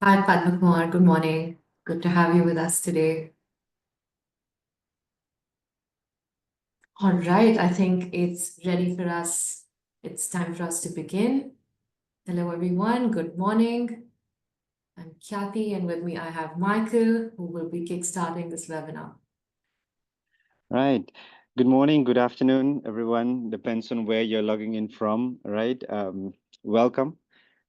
Hi, Padma Kumar. Good morning. Good to have you with us today. All right, I think it's ready for us. It's time for us to begin. Hello, everyone. Good morning. I'm Kathy, and with me I have Michael, who will be kickstarting this webinar. Right. Good morning, good afternoon, everyone. Depends on where you're logging in from, right? Welcome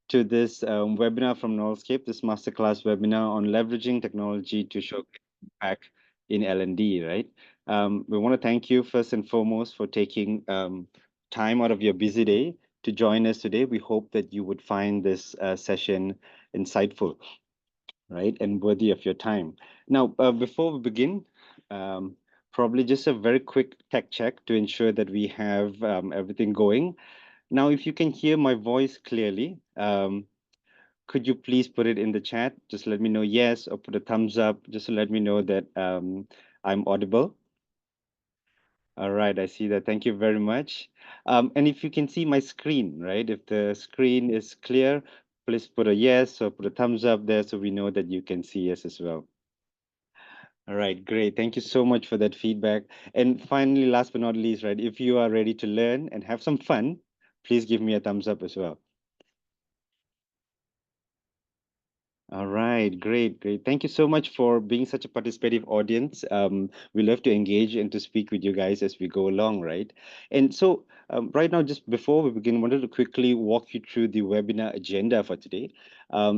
to this webinar from Knowledgescape, this masterclass webinar on leveraging technology to show impact in L&D, right? We want to thank you first and foremost for taking time out of your busy day to join us today. We hope that you would find this session insightful, right, and worthy of your time. Now, before we begin, um, probably just a very quick tech check to ensure that we have everything going. Now, if you can hear my voice clearly, could you please put it in the chat? Just let me know yes, or put a thumbs up, just to let me know that I'm audible. All right, I see that. Thank you very much. And if you can see my screen, right? If the screen is clear, please put a yes or put a thumbs up there so we know that you can see us as well. All right, great. Thank you so much for that feedback. And finally, last but not least, right, if you are ready to learn and have some fun, please give me a thumbs up as well. All right, great, great. Thank you so much for being such a participative audience. We love to engage and to speak with you guys as we go along, right? And so, right now, just before we begin, I wanted to quickly walk you through the webinar agenda for today.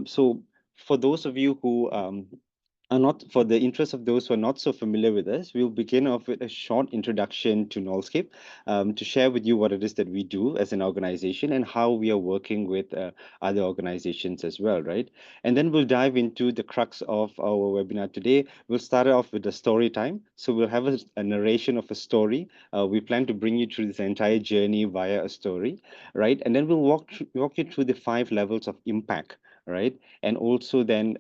So, for those of you who are not, for the interest of those who are not so familiar with us, we'll begin off with a short introduction to Nullscape, to share with you what it is that we do as an organization and how we are working with other organizations as well, right? And then we'll dive into the crux of our webinar today. We'll start off with the story time. So we'll have a narration of a story. We plan to bring you through this entire journey via a story, right? And then we'll walk you through the 5 levels of impact, right? And also then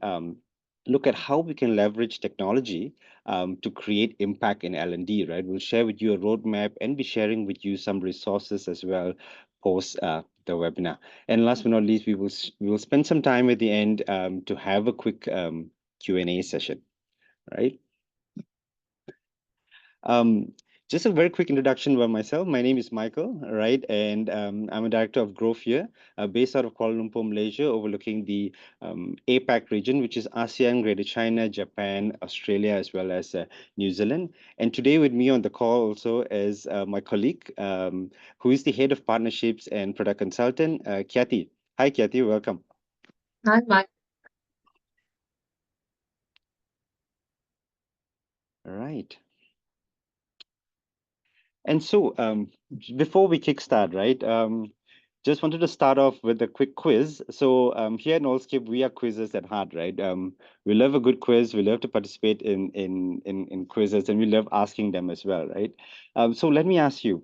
look at how we can leverage technology to create impact in L&D, right? We'll share with you a roadmap and be sharing with you some resources as well post the webinar. And last but not least, we will spend some time at the end to have a quick Q&A session, right? Um, just a very quick introduction by myself. My name is Michael, right? And I'm a director of growth here, based out of Kuala Lumpur, Malaysia, overlooking the APAC region, which is ASEAN, Greater China, Japan, Australia, as well as New Zealand. And today with me on the call also is my colleague, who is the head of partnerships and product consultant, Kathy. Hi, Kathy, welcome. Hi, Mike. All right. And so, before we kickstart, right, just wanted to start off with a quick quiz. So, here at Nolskip, we are quizzes at heart, right? We love a good quiz. We love to participate in quizzes, and we love asking them as well, right? So, let me ask you,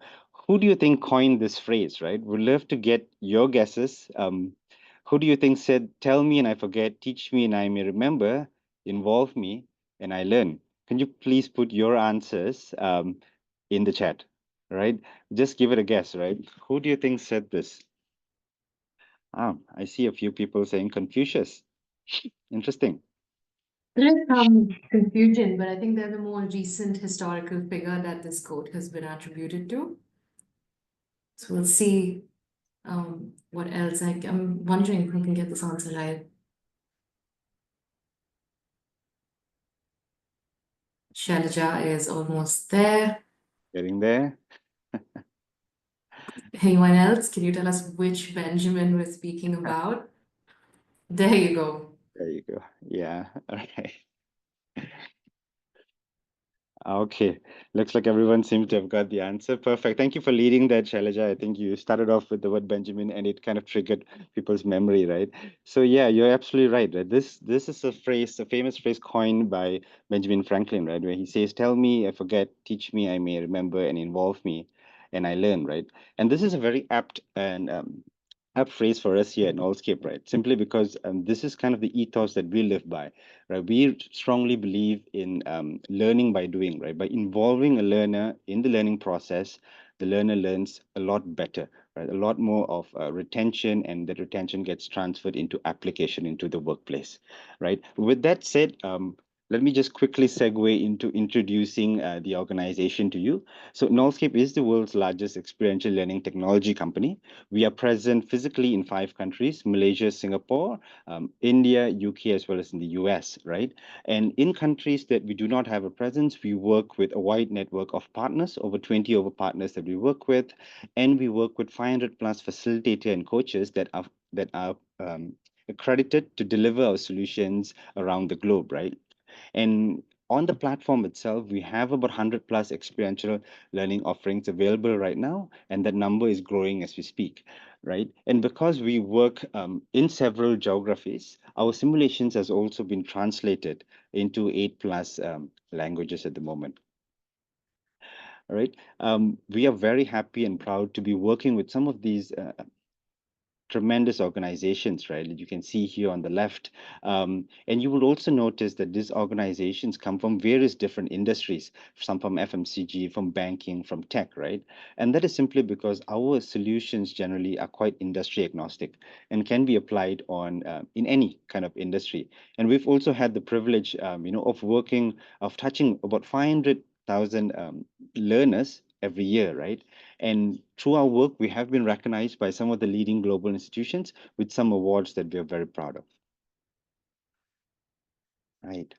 who do you think coined this phrase, right? We'd love to get your guesses. Who do you think said, "Tell me and I forget, teach me and I may remember, involve me and I learn"? Can you please put your answers in the chat? Right? Just give it a guess, right? Who do you think said this? I see a few people saying Confucius. Interesting. There is some confusion, but I think there's a more recent historical figure that this quote has been attributed to. So we'll see what else. I'm wondering who can get this answer right. Shailaja is almost there. Getting there. Anyone else? Can you tell us which Benjamin we're speaking about? There you go. There you go. Yeah. All right. Okay. Looks like everyone seems to have got the answer. Perfect. Thank you for leading that, Shailaja. I think you started off with the word Benjamin and it kind of triggered people's memory, right? So yeah, you're absolutely right. Right? This is a phrase, a famous phrase coined by Benjamin Franklin, right? Where he says, "Tell me, I forget, teach me, I may remember, and involve me, and I learn," right? And this is a very apt and apt phrase for us here at Allscape, right? Simply because this is kind of the ethos that we live by, right? We strongly believe in learning by doing, right? By involving a learner in the learning process, the learner learns a lot better, right? A lot more of retention, and that retention gets transferred into application into the workplace, right? With that said, let me just quickly segue into introducing the organization to you. So, Knowlescape is the world's largest experiential learning technology company. We are present physically in 5 countries: Malaysia, Singapore, India, UK, as well as in the US, right? And in countries that we do not have a presence, we work with a wide network of partners, over 20 over partners that we work with, and we work with 500 plus facilitator and coaches that are accredited to deliver our solutions around the globe, right? And on the platform itself, we have about 100 plus experiential learning offerings available right now, and that number is growing as we speak, right? And because we work in several geographies, our simulations has also been translated into 8 plus languages at the moment. All right. We are very happy and proud to be working with some of these tremendous organizations, right? That you can see here on the left. And you will also notice that these organizations come from various different industries, some from FMCG, from banking, from tech, right? And that is simply because our solutions generally are quite industry agnostic and can be applied on in any kind of industry. And we've also had the privilege, of touching about 500,000 learners every year, right? And through our work, we have been recognized by some of the leading global institutions with some awards that we are very proud of. Right.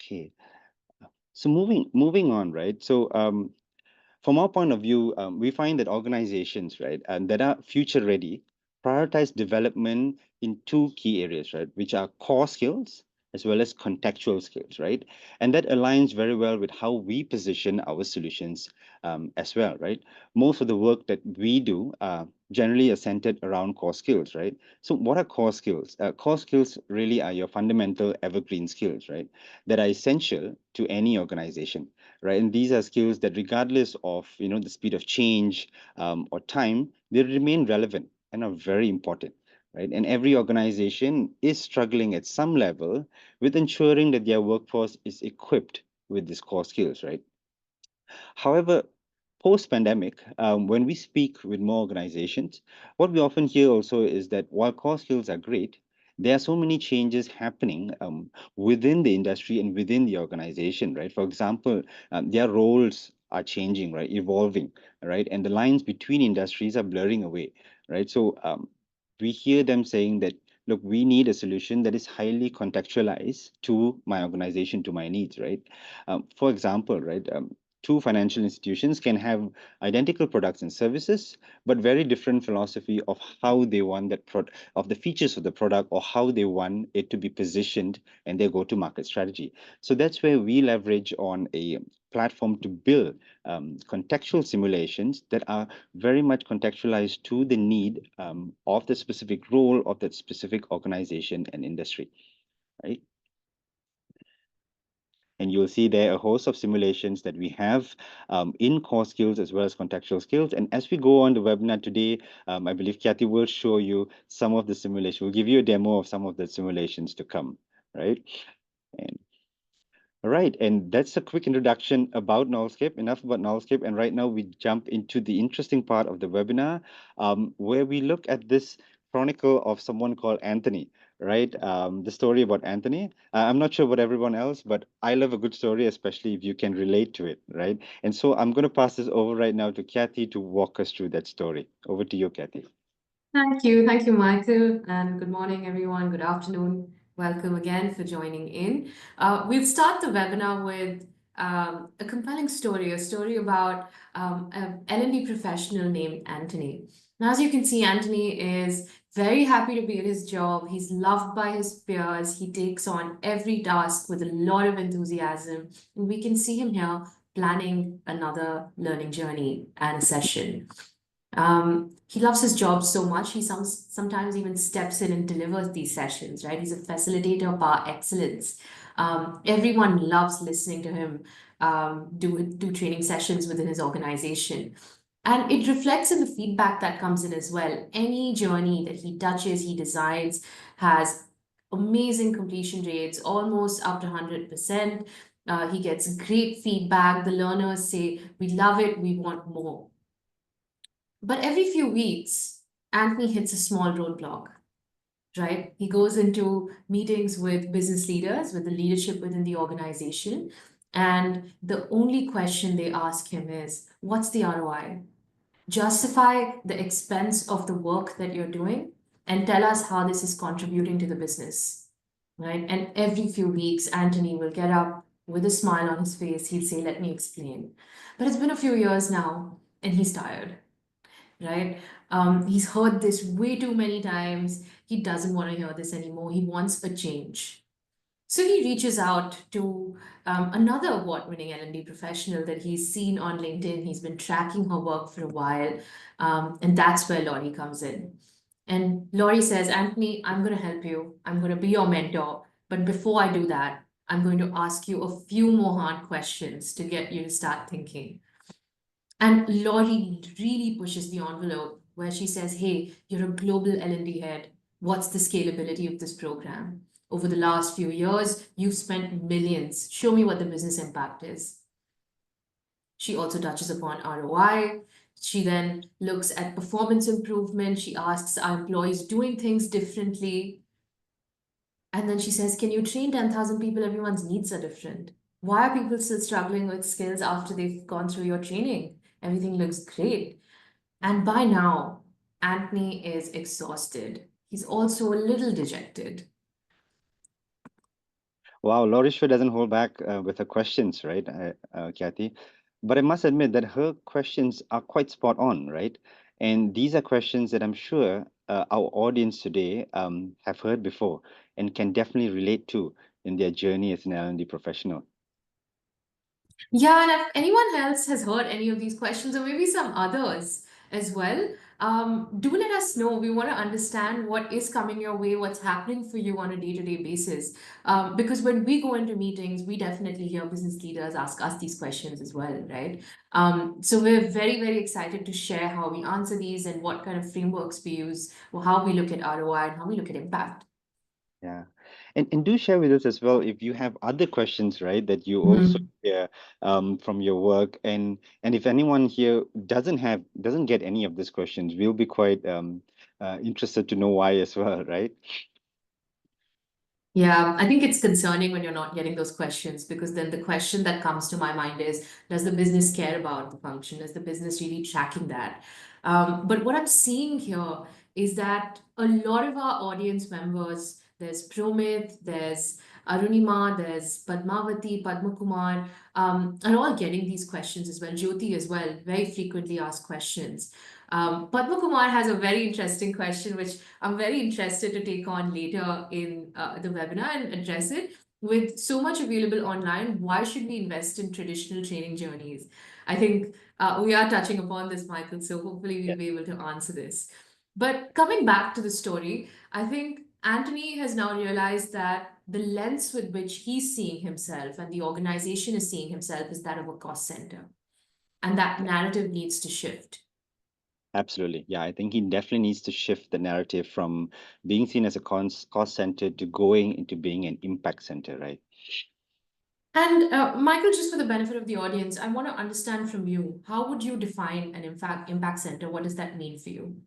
Okay. So moving on, right? So from our point of view, we find that organizations, right, and that are future ready, prioritize development in 2 key areas, right, which are core skills as well as contextual skills, right? And that aligns very well with how we position our solutions as well, right? Most of the work that we do generally are centered around core skills, right? So what are core skills? Core skills really are your fundamental evergreen skills, right, that are essential to any organization, right? And these are skills that, regardless of the speed of change or time, they remain relevant and are very important, right? And every organization is struggling at some level with ensuring that their workforce is equipped with these core skills, right? However, post-pandemic, when we speak with more organizations, what we often hear also is that while core skills are great, there are so many changes happening within the industry and within the organization, right? For example, their roles are changing, right? Evolving, right? And the lines between industries are blurring away, right? So we hear them saying that, look, we need a solution that is highly contextualized to my organization, to my needs, right? For example, right? Two financial institutions can have identical products and services, but very different philosophy of how they want of the features of the product, or how they want it to be positioned and their go-to-market strategy. So that's where we leverage on a platform to build contextual simulations that are very much contextualized to the need of the specific role of that specific organization and industry, right? And you'll see there a host of simulations that we have in core skills as well as contextual skills. And as we go on the webinar today, I believe Kathy will show you some of the simulation. We'll give you a demo of some of the simulations to come, right? And all right, and that's a quick introduction about Nullscape, enough about Nullscape. And right now we jump into the interesting part of the webinar, where we look at this chronicle of someone called Anthony, right? The story about Anthony. I'm not sure about everyone else, but I love a good story, especially if you can relate to it, right? And so I'm going to pass this over right now to Kathy to walk us through that story. Over to you, Kathy. Thank you, Michael, and good morning, everyone. Good afternoon. Welcome again for joining in. We'll start the webinar with a compelling story, a story about an L&D professional named Anthony. Now, as you can see, Anthony is very happy to be at his job. He's loved by his peers. He takes on every task with a lot of enthusiasm. And we can see him here planning another learning journey and a session. He loves his job so much, he sometimes even steps in and delivers these sessions, right? He's a facilitator par excellence. Everyone loves listening to him do training sessions within his organization. And it reflects in the feedback that comes in as well. Any journey that he touches, he designs, has amazing completion rates, almost up to 100%. He gets great feedback. The learners say, we love it, we want more. But every few weeks, Anthony hits a small roadblock, right? He goes into meetings with business leaders, with the leadership within the organization. And the only question they ask him is, what's the ROI? Justify the expense of the work that you're doing and tell us how this is contributing to the business, right? And every few weeks, Anthony will get up with a smile on his face. He'll say, let me explain. But it's been a few years now, and he's tired, right? He's heard this way too many times. He doesn't want to hear this anymore. He wants a change. So he reaches out to another award-winning L&D professional that he's seen on LinkedIn. He's been tracking her work for a while, and that's where Laurie comes in. And Laurie says, Anthony, I'm going to help you. I'm going to be your mentor. But before I do that, I'm going to ask you a few more hard questions to get you to start thinking. And Laurie really pushes the envelope where she says, hey, you're a global L&D head. What's the scalability of this program? Over the last few years, you've spent millions. Show me what the business impact is. She also touches upon ROI. She then looks at performance improvement. She asks, are employees doing things differently? And then she says, can you train 10,000 people? Everyone's needs are different. Why are people still struggling with skills after they've gone through your training? Everything looks great. And by now, Anthony is exhausted. He's also a little dejected. Wow, Laurie sure doesn't hold back with her questions, right, Kathy? But I must admit that her questions are quite spot on, right? And these are questions that I'm sure our audience today have heard before and can definitely relate to in their journey as an L&D professional. Yeah, and if anyone else has heard any of these questions, or maybe some others as well, do let us know. We want to understand what is coming your way, what's happening for you on a day-to-day basis. Because when we go into meetings, we definitely hear business leaders ask us these questions as well, right? So we're very, very excited to share how we answer these and what kind of frameworks we use, or how we look at ROI and how we look at impact. Yeah. And do share with us as well if you have other questions, right, that you also Mhm. hear from your work. And if anyone here doesn't get any of these questions, we'll be quite interested to know why as well, right? Yeah, I think it's concerning when you're not getting those questions, because then the question that comes to my mind is, does the business care about the function? Is the business really tracking that? But what I'm seeing here is that a lot of our audience members, there's Promit, there's Arunima, there's Padmavati, Padma Kumar, are all getting these questions as well. Jyoti as well, very frequently asked questions. Padma Kumar has a very interesting question, which I'm very interested to take on later in the webinar and address it. With so much available online, why should we invest in traditional training journeys? I think we are touching upon this, Michael, so hopefully Yeah. we'll be able to answer this. But coming back to the story, I think Anthony has now realized that the lens with which he's seeing himself and the organization is seeing himself is that of a cost center. And that narrative needs to shift. Absolutely. Yeah, I think he definitely needs to shift the narrative from being seen as a cost center to going into being an impact center, right? And Michael, just for the benefit of the audience, I want to understand from you, how would you define an impact center? What does that mean for you?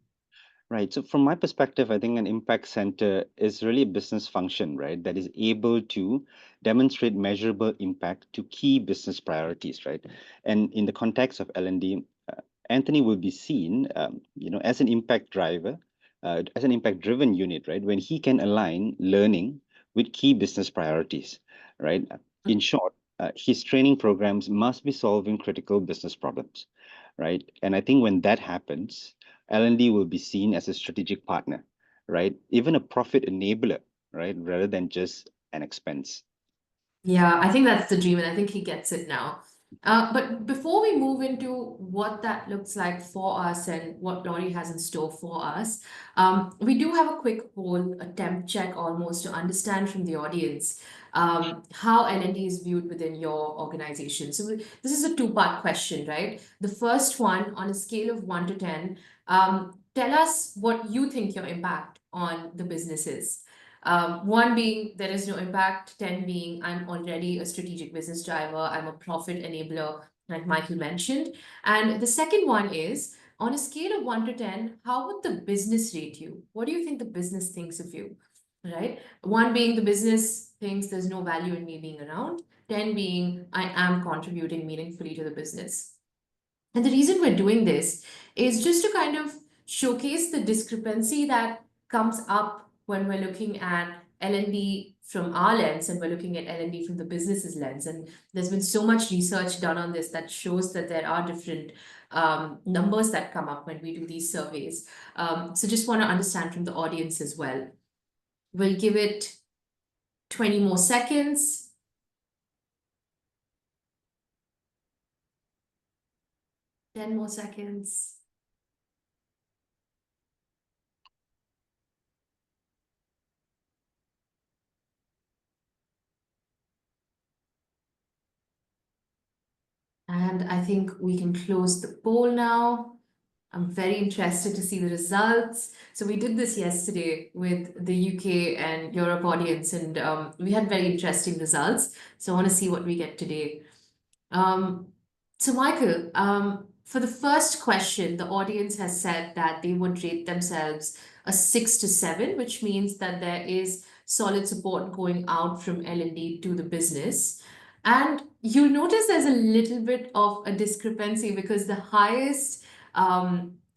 Right. So from my perspective, I think an impact center is really a business function, right, that is able to demonstrate measurable impact to key business priorities, right? And in the context of L&D, Anthony will be seen, as an impact driver, as an impact-driven unit, right, when he can align learning with key business priorities, right? In short, his training programs must be solving critical business problems, right? And I think when that happens, L&D will be seen as a strategic partner, right? Even a profit enabler, right? Rather than just an expense. Yeah, I think that's the dream, and I think he gets it now. But before we move into what that looks like for us and what Laurie has in store for us, we do have a quick poll, a temp check almost, to understand from the audience how L&D is viewed within your organization. So this is a two-part question, right? The first one, on a scale of 1 to 10, tell us what you think your impact on the business is. One being there is no impact, 10 being I'm already a strategic business driver, I'm a profit enabler, like Michael mentioned. And the second one is on a scale of 1 to 10, how would the business rate you? What do you think the business thinks of you? Right? One being the business thinks there's no value in me being around, 10 being I am contributing meaningfully to the business. And the reason we're doing this is just to kind of showcase the discrepancy that comes up when we're looking at L&D from our lens and we're looking at L&D from the business's lens. And there's been so much research done on this that shows that there are different numbers that come up when we do these surveys. So just want to understand from the audience as well. We'll give it 20 more seconds. 10 more seconds. And I think we can close the poll now. I'm very interested to see the results. So we did this yesterday with the UK and Europe audience, and we had very interesting results. So I want to see what we get today. Um, so Michael, for the first question, the audience has said that they would rate themselves a 6 to 7, which means that there is solid support going out from L&D to the business. And you'll notice there's a little bit of a discrepancy because the highest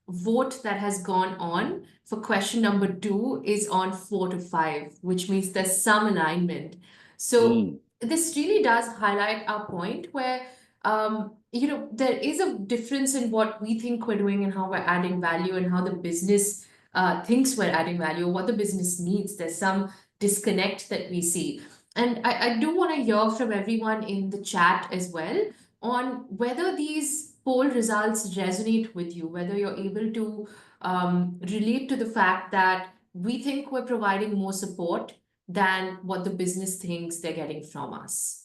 vote that has gone on for question number 2 is on 4 to 5, which means there's some alignment. So Mm. this really does highlight our point where there is a difference in what we think we're doing and how we're adding value and how the business thinks we're adding value, what the business needs. There's some disconnect that we see. And I do want to hear from everyone in the chat as well on whether these poll results resonate with you, whether you're able to relate to the fact that we think we're providing more support than what the business thinks they're getting from us.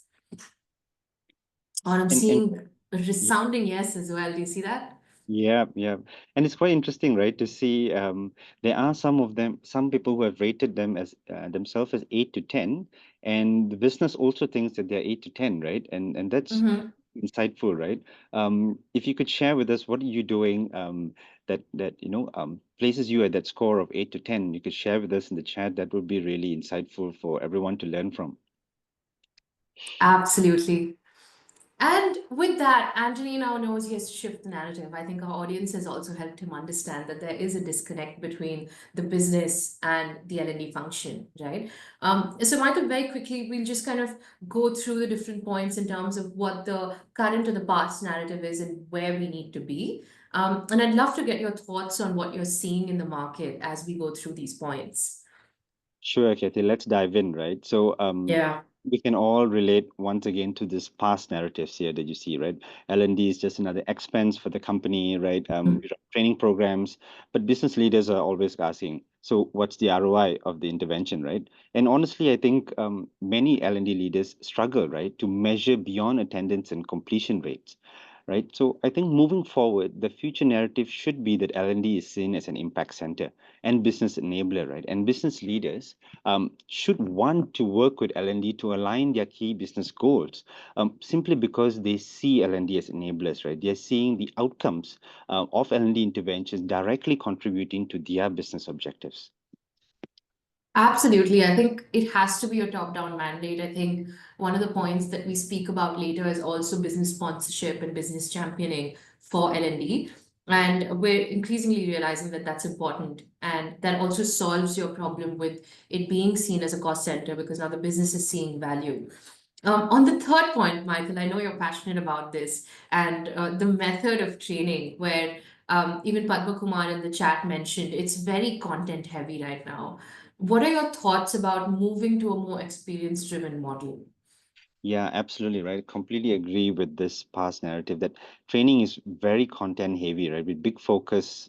Or I'm And seeing a resounding yes as well. Do you see that? yeah, yeah. And it's quite interesting, right, to see there are some people who have rated them as themselves as 8 to 10, and the business also thinks that they're 8 to 10, right? And that's Mm-hmm. insightful, right? If you could share with us what are you doing that places you at that score of 8 to 10, you could share with us in the chat. That would be really insightful for everyone to learn from. Absolutely. And with that, Anthony now knows he has to shift the narrative. I think our audience has also helped him understand that there is a disconnect between the business and the L&D function, right? So Michael, very quickly, we'll just kind of go through the different points in terms of what the current or the past narrative is and where we need to be. And I'd love to get your thoughts on what you're seeing in the market as we go through these points. Sure, Kathy, let's dive in, right? So, Yeah. we can all relate once again to this past narratives here that you see, right? L&D is just another expense for the company, right? We run training programs, but business leaders are always asking, so what's the ROI of the intervention, right? And honestly, I think many L&D leaders struggle, right, to measure beyond attendance and completion rates. Right. So I think moving forward, the future narrative should be that L&D is seen as an impact center and business enabler, right? And business leaders should want to work with L&D to align their key business goals, simply because they see L&D as enablers, right? They're seeing the outcomes of L&D interventions directly contributing to their business objectives. Absolutely. I think it has to be a top-down mandate. I think one of the points that we speak about later is also business sponsorship and business championing for L&D. And we're increasingly realizing that that's important. And that also solves your problem with it being seen as a cost center because now the business is seeing value. On the third point, Michael, I know you're passionate about this and the method of training, where even Padma Kumar in the chat mentioned it's very content heavy right now. What are your thoughts about moving to a more experience-driven model? Yeah, absolutely right. Completely agree with this past narrative that training is very content heavy, right? With big focus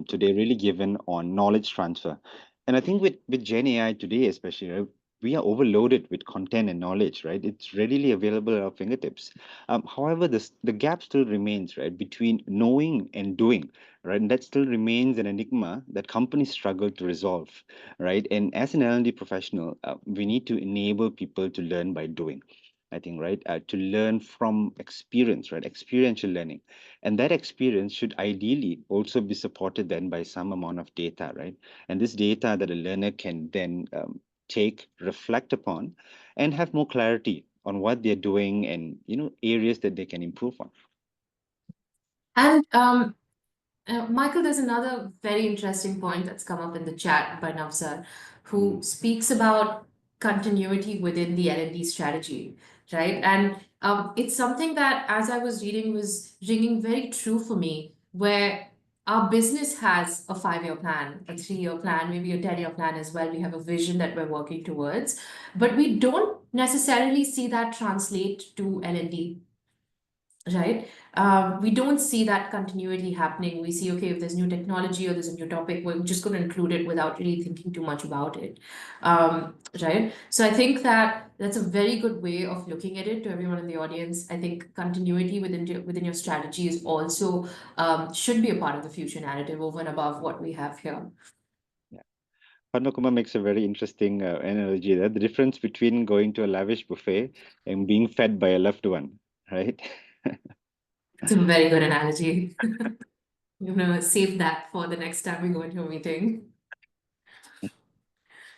today really given on knowledge transfer. And I think with Gen AI today, especially, right, we are overloaded with content and knowledge, right? It's readily available at our fingertips. However, the gap still remains, right, between knowing and doing, right? And that still remains an enigma that companies struggle to resolve, right? And as an L&D professional, we need to enable people to learn by doing. I think, right, to learn from experience, right, experiential learning, and that experience should ideally also be supported then by some amount of data, right? And this data that a learner can then take, reflect upon, and have more clarity on what they're doing and areas that they can improve on. And Michael, there's another very interesting point that's come up in the chat by Navsar, who Mm. speaks about continuity within the L&D strategy, right? And it's something that, as I was reading, was ringing very true for me, where our business has a 5-year plan, a 3-year plan, maybe a 10-year plan as well. We have a vision that we're working towards, but we don't necessarily see that translate to L&D, right? We don't see that continuity happening. We see, okay, if there's new technology or there's a new topic, we're just going to include it without really thinking too much about it, right? So I think that that's a very good way of looking at it to everyone in the audience. I think continuity within your strategy is also should be a part of the future narrative over and above what we have here. Yeah. Padma makes a very interesting analogy there. The difference between going to a lavish buffet and being fed by a loved one, right? It's a very good analogy. I'm gonna save that for the next time we go into a meeting.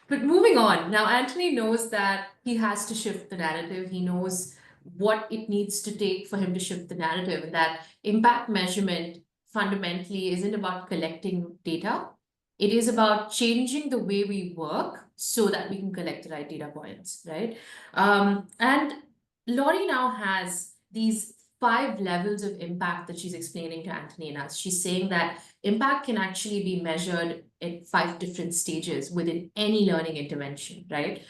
But moving on, now Anthony knows that he has to shift the narrative. He knows what it needs to take for him to shift the narrative, and that impact measurement fundamentally isn't about collecting data. It is about changing the way we work so that we can collect the right data points, right? And Laurie now has these 5 levels of impact that she's explaining to Anthony and us. She's saying that impact can actually be measured at 5 different stages within any learning intervention, right?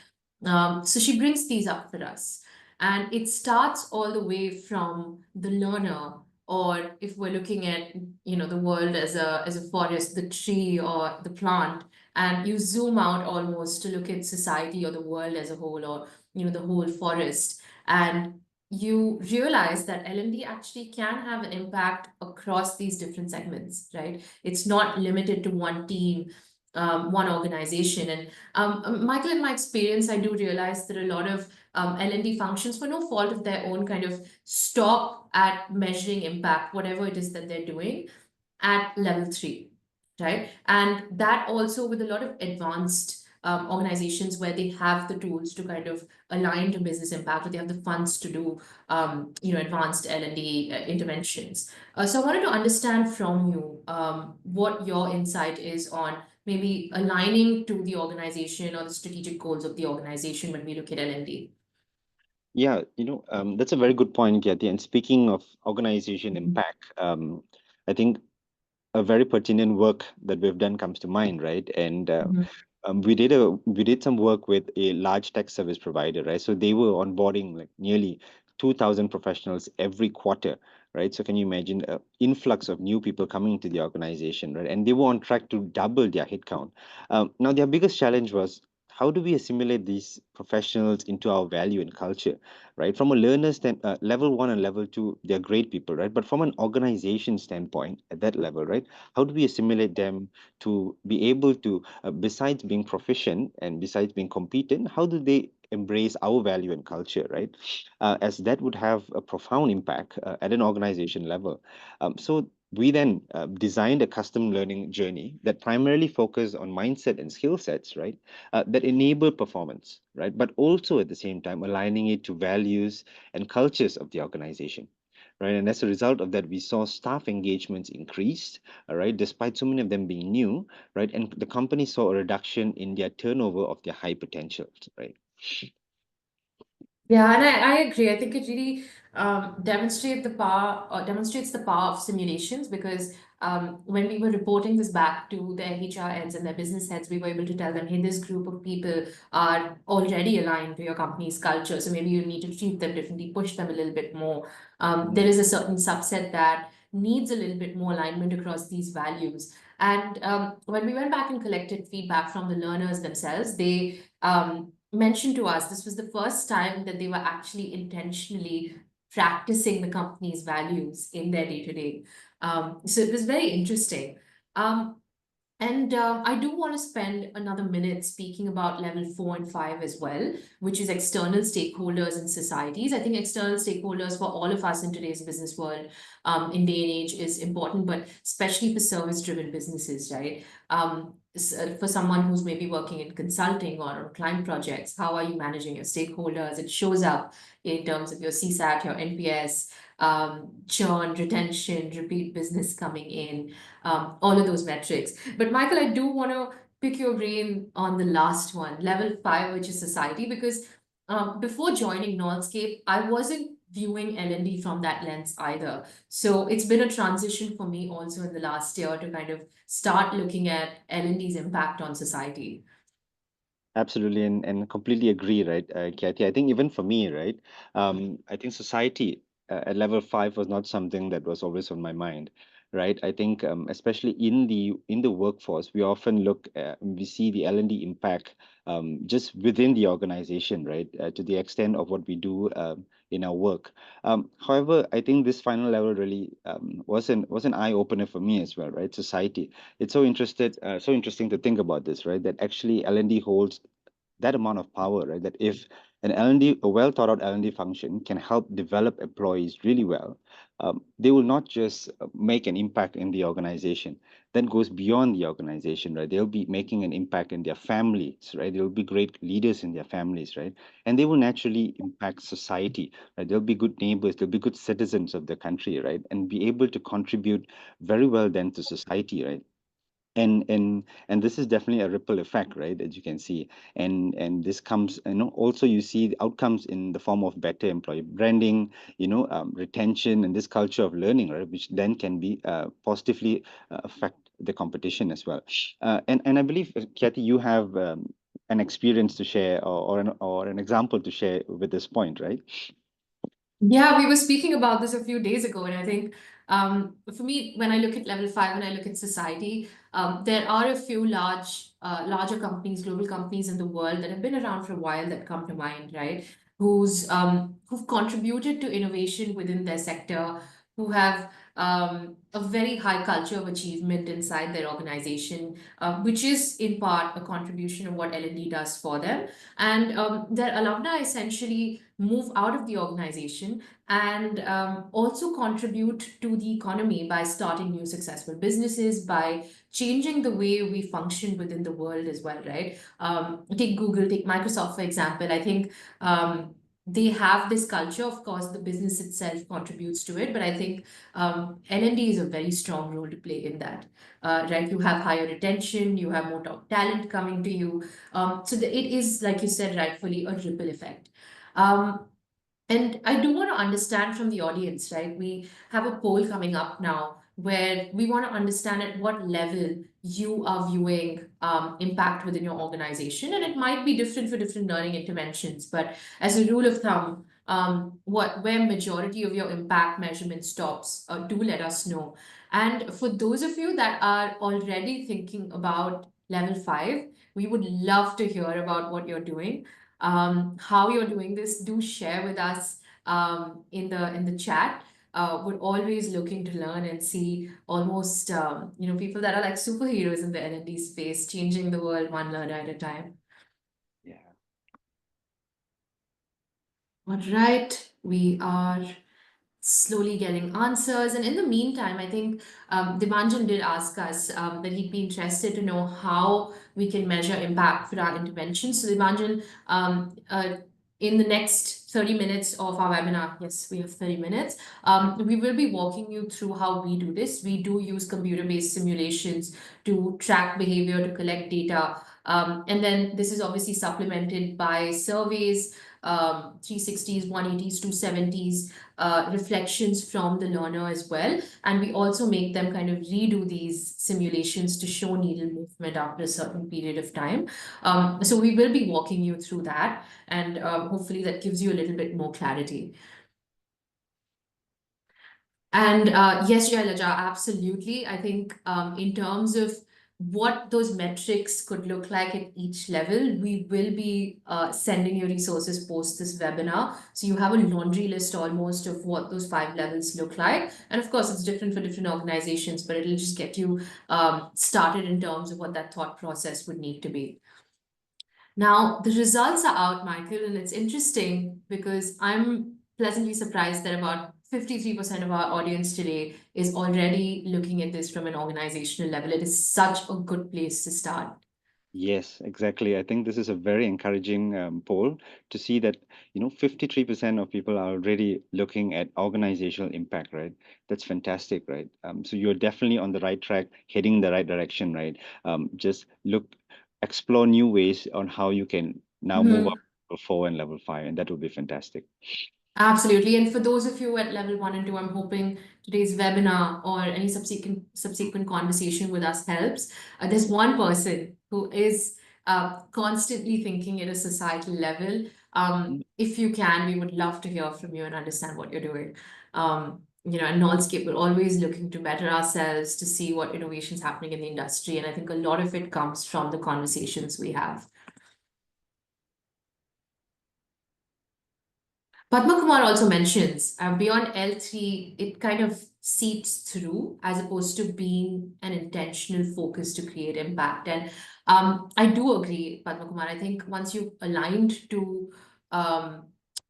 So she brings these up for us. And it starts all the way from the learner, or if we're looking at, the world as a forest, the tree or the plant, and you zoom out almost to look at society or the world as a whole, or the whole forest. And you realize that L&D actually can have an impact across these different segments, right? It's not limited to one team, one organization. And Michael, in my experience, I do realize that a lot of L&D functions, for no fault of their own, kind of stop at measuring impact, whatever it is that they're doing, at level 3, right? And that also with a lot of advanced organizations where they have the tools to kind of align to business impact, or they have the funds to do advanced L&D interventions. So I wanted to understand from you what your insight is on maybe aligning to the organization or the strategic goals of the organization when we look at L&D. Yeah, that's a very good point, Gyati. And speaking of organization impact, I think a very pertinent work that we've done comes to mind, right? And Mhm. we did some work with a large tech service provider, right? So they were onboarding like nearly 2,000 professionals every quarter, right? So can you imagine an influx of new people coming into the organization, right? And they were on track to double their headcount. Now their biggest challenge was, how do we assimilate these professionals into our value and culture, right? From a learner level 1 and level 2, they're great people, right? But from an organization standpoint, at that level, right? How do we assimilate them to be able to, besides being proficient and besides being competent, how do they embrace our value and culture, right? As that would have a profound impact at an organization level. So we then designed a custom learning journey that primarily focused on mindset and skill sets, right? That enable performance, right? But also at the same time aligning it to values and cultures of the organization, right? And as a result of that, we saw staff engagements increased, all right, despite so many of them being new, right? And the company saw a reduction in their turnover of their high potentials, right? Yeah, and I agree. I think it really demonstrates the power of simulations, because when we were reporting this back to their HR heads and their business heads, we were able to tell them, hey, this group of people are already aligned to your company's culture, so maybe you need to treat them differently, push them a little bit more. There Mm. is a certain subset that needs a little bit more alignment across these values. And when we went back and collected feedback from the learners themselves, they mentioned to us this was the first time that they were actually intentionally practicing the company's values in their day to day. So it was very interesting. Um, and I do want to spend another minute speaking about level 4 and 5 as well, which is external stakeholders and societies. I think external stakeholders for all of us in today's business world, in day and age, is important, but especially for service-driven businesses, right? For someone who's maybe working in consulting or on client projects, how are you managing your stakeholders? It shows up in terms of your CSAT, your NPS, churn, retention, repeat business coming in, all of those metrics. But Michael, I do want to pick your brain on the last one, level 5, which is society, because before joining Nordscape, I wasn't viewing L&D from that lens either. So it's been a transition for me also in the last year to kind of start looking at L&D's impact on society. Absolutely, and completely agree, right, Kathy? I think even for me, right, I think society at level 5 was not something that was always on my mind, right? I think especially in the workforce, we often we see the L&D impact just within the organization, right, to the extent of what we do in our work. However, I think this final level really was an eye opener for me as well, right? Society. It's so interesting to think about this, right? That actually L&D holds that amount of power, right? That if an L&D, a well thought out L&D function can help develop employees really well, they will not just make an impact in the organization, then goes beyond the organization, right? They'll be making an impact in their families, right? They'll be great leaders in their families, right? And they will naturally impact society, right? They'll be good neighbors, they'll be good citizens of the country, right? And be able to contribute very well then to society, right? And this is definitely a ripple effect, right, that you can see. And this comes, also you see the outcomes in the form of better employee branding, retention, and this culture of learning, right, which then can be positively affect the competition as well. And I believe, Kathy, you have an experience to share, or an example to share with this point, right? Yeah, we were speaking about this a few days ago, and I think for me, when I look at level 5 and I look at society, there are a few larger companies, global companies in the world that have been around for a while that come to mind, right? Who've contributed to innovation within their sector, who have a very high culture of achievement inside their organization, which is in part a contribution of what L&D does for them. And their alumni essentially move out of the organization and also contribute to the economy by starting new successful businesses, by changing the way we function within the world as well, right? Take Google, take Microsoft, for example. I think they have this culture. Of course, the business itself contributes to it, but I think L&D is a very strong role to play in that. Right? You have higher retention, you have more top talent coming to you. It is, like you said, rightfully a ripple effect. Um, and I do want to understand from the audience, right? We have a poll coming up now where we want to understand at what level you are viewing impact within your organization. And it might be different for different learning interventions, but as a rule of thumb, where majority of your impact measurement stops, do let us know. And for those of you that are already thinking about level 5, we would love to hear about what you're doing, how you're doing this. Do share with us in the chat. We're always looking to learn and see almost people that are like superheroes in the L&D space, changing the world one learner at a time. Yeah. All right, we are slowly getting answers. And in the meantime, I think Dibanjan did ask us that he'd be interested to know how we can measure impact for our interventions. So Dibanjan, in the next 30 minutes of our webinar, yes, we have 30 minutes, we will be walking you through how we do this. We do use computer-based simulations to track behavior, to collect data. And then this is obviously supplemented by surveys, 360s, 180s, 270s, reflections from the learner as well. And we also make them kind of redo these simulations to show needle movement after a certain period of time. So we will be walking you through that, and hopefully that gives you a little bit more clarity. And yes, Jailaja, absolutely. I think in terms of what those metrics could look like at each level, we will be sending you resources post this webinar. So you have a laundry list almost of what those 5 levels look like. And of course, it's different for different organizations, but it'll just get you started in terms of what that thought process would need to be. Now, the results are out, Michael, and it's interesting because I'm pleasantly surprised that about 53% of our audience today is already looking at this from an organizational level. It is such a good place to start. Yes, exactly. I think this is a very encouraging poll to see that, 53% of people are already looking at organizational impact, right? That's fantastic, right? So you're definitely on the right track, heading in the right direction, right? Just explore new ways on how you can now move up Mhm. to level 4 and level 5, and that would be fantastic. Absolutely. And for those of you at level 1 and 2, I'm hoping today's webinar or any subsequent conversation with us helps. There's one person who is constantly thinking at a societal level. If you can, we would love to hear from you and understand what you're doing. At Nordscape, we're always looking to better ourselves, to see what innovations happening in the industry. And I think a lot of it comes from the conversations we have. Padma Kumar also mentions beyond L3, it kind of seeps through as opposed to being an intentional focus to create impact. And I do agree, Padma Kumar. I think once you've aligned to um,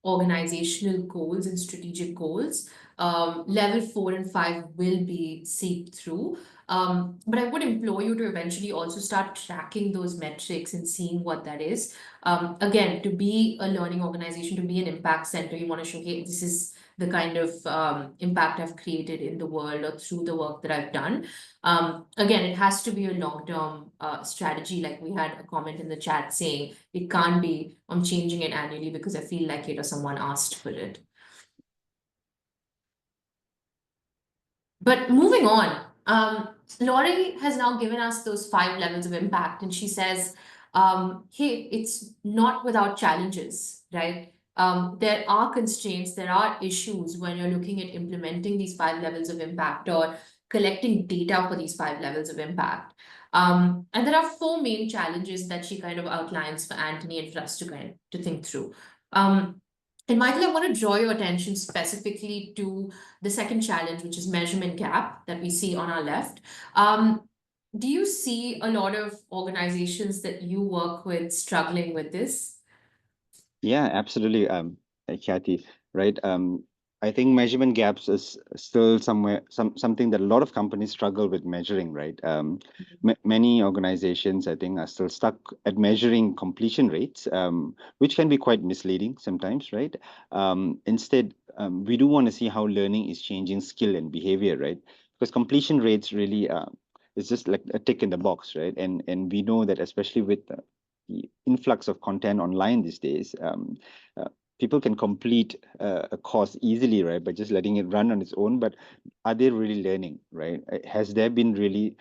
organizational goals and strategic goals, level 4 and 5 will be seeped through. But I would implore you to eventually also start tracking those metrics and seeing what that is. Again, to be a learning organization, to be an impact center, you want to show, hey, this is the kind of impact I've created in the world or through the work that I've done. Again, it has to be a long-term strategy. Like we had a comment in the chat saying it can't be, I'm changing it annually because I feel like it or someone asked for it. But moving on, Laurie has now given us those 5 levels of impact, and she says, hey, it's not without challenges, right? There are constraints, there are issues when you're looking at implementing these 5 levels of impact or collecting data for these 5 levels of impact. And there are 4 main challenges that she kind of outlines for Anthony and for us to kind of to think through. Um, and Michael, I want to draw your attention specifically to the second challenge, which is measurement gap that we see on our left. Do you see a lot of organizations that you work with struggling with this? Yeah, absolutely, Kathy, right? I think measurement gaps is still something that a lot of companies struggle with measuring, right? Many organizations, I think, are still stuck at measuring completion rates, which can be quite misleading sometimes, right? Instead, we do want to see how learning is changing skill and behavior, right? Because completion rates really is just like a tick in the box, right? And we know that especially with the influx of content online these days, uh, people can complete a course easily, right, by just letting it run on its own. But are they really learning, right? Has there been really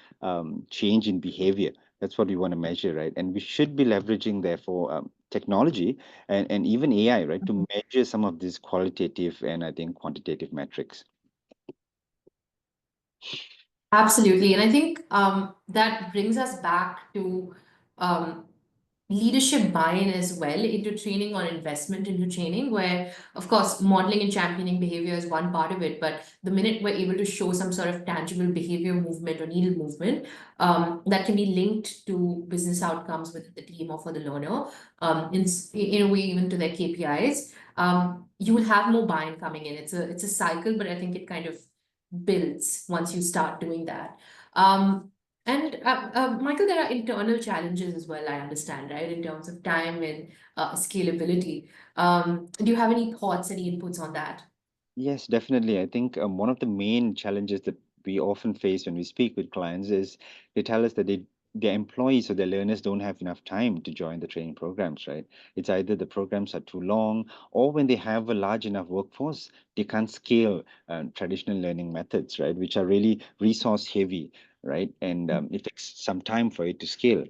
change in behavior? That's what we want to measure, right? And we should be leveraging, therefore, technology and even AI, right, to measure some of these qualitative and I think quantitative metrics. Absolutely. And I think that brings us back to um, leadership buy-in as well into training or investment into training, where of course modeling and championing behavior is one part of it, but the minute we're able to show some sort of tangible behavior movement or needle movement that can be linked to business outcomes within the team or for the learner, in a way even to their KPIs, you will have more buy-in coming in. It's a cycle, but I think it kind of builds once you start doing that. And Michael, there are internal challenges as well, I understand, right, in terms of time and scalability. Do you have any thoughts, any inputs on that? Yes, definitely. I think one of the main challenges that we often face when we speak with clients is they tell us that their employees or their learners don't have enough time to join the training programs, right? It's either the programs are too long, or when they have a large enough workforce, they can't scale traditional learning methods, right? Which are really resource heavy, right? And it takes some time for it to scale.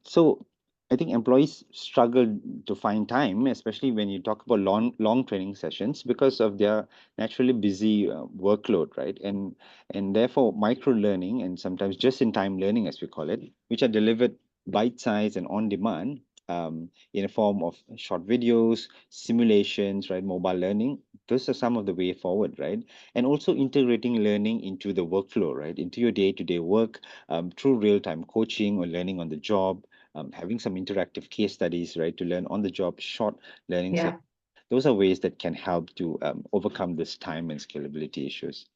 So I think employees struggle to find time, especially when you talk about long training sessions, because of their naturally busy workload, right? And therefore, micro learning and sometimes just in time learning, as we call it, which are delivered bite size and on demand, in a form of short videos, simulations, right? Mobile learning. Those are some of the way forward, right? And also integrating learning into the workflow, right? Into your day-to-day work, through real-time coaching or learning on the job, having some interactive case studies, right, to learn on the job, short learning sessions. Yeah. Those are ways that can help to overcome this time and scalability issues.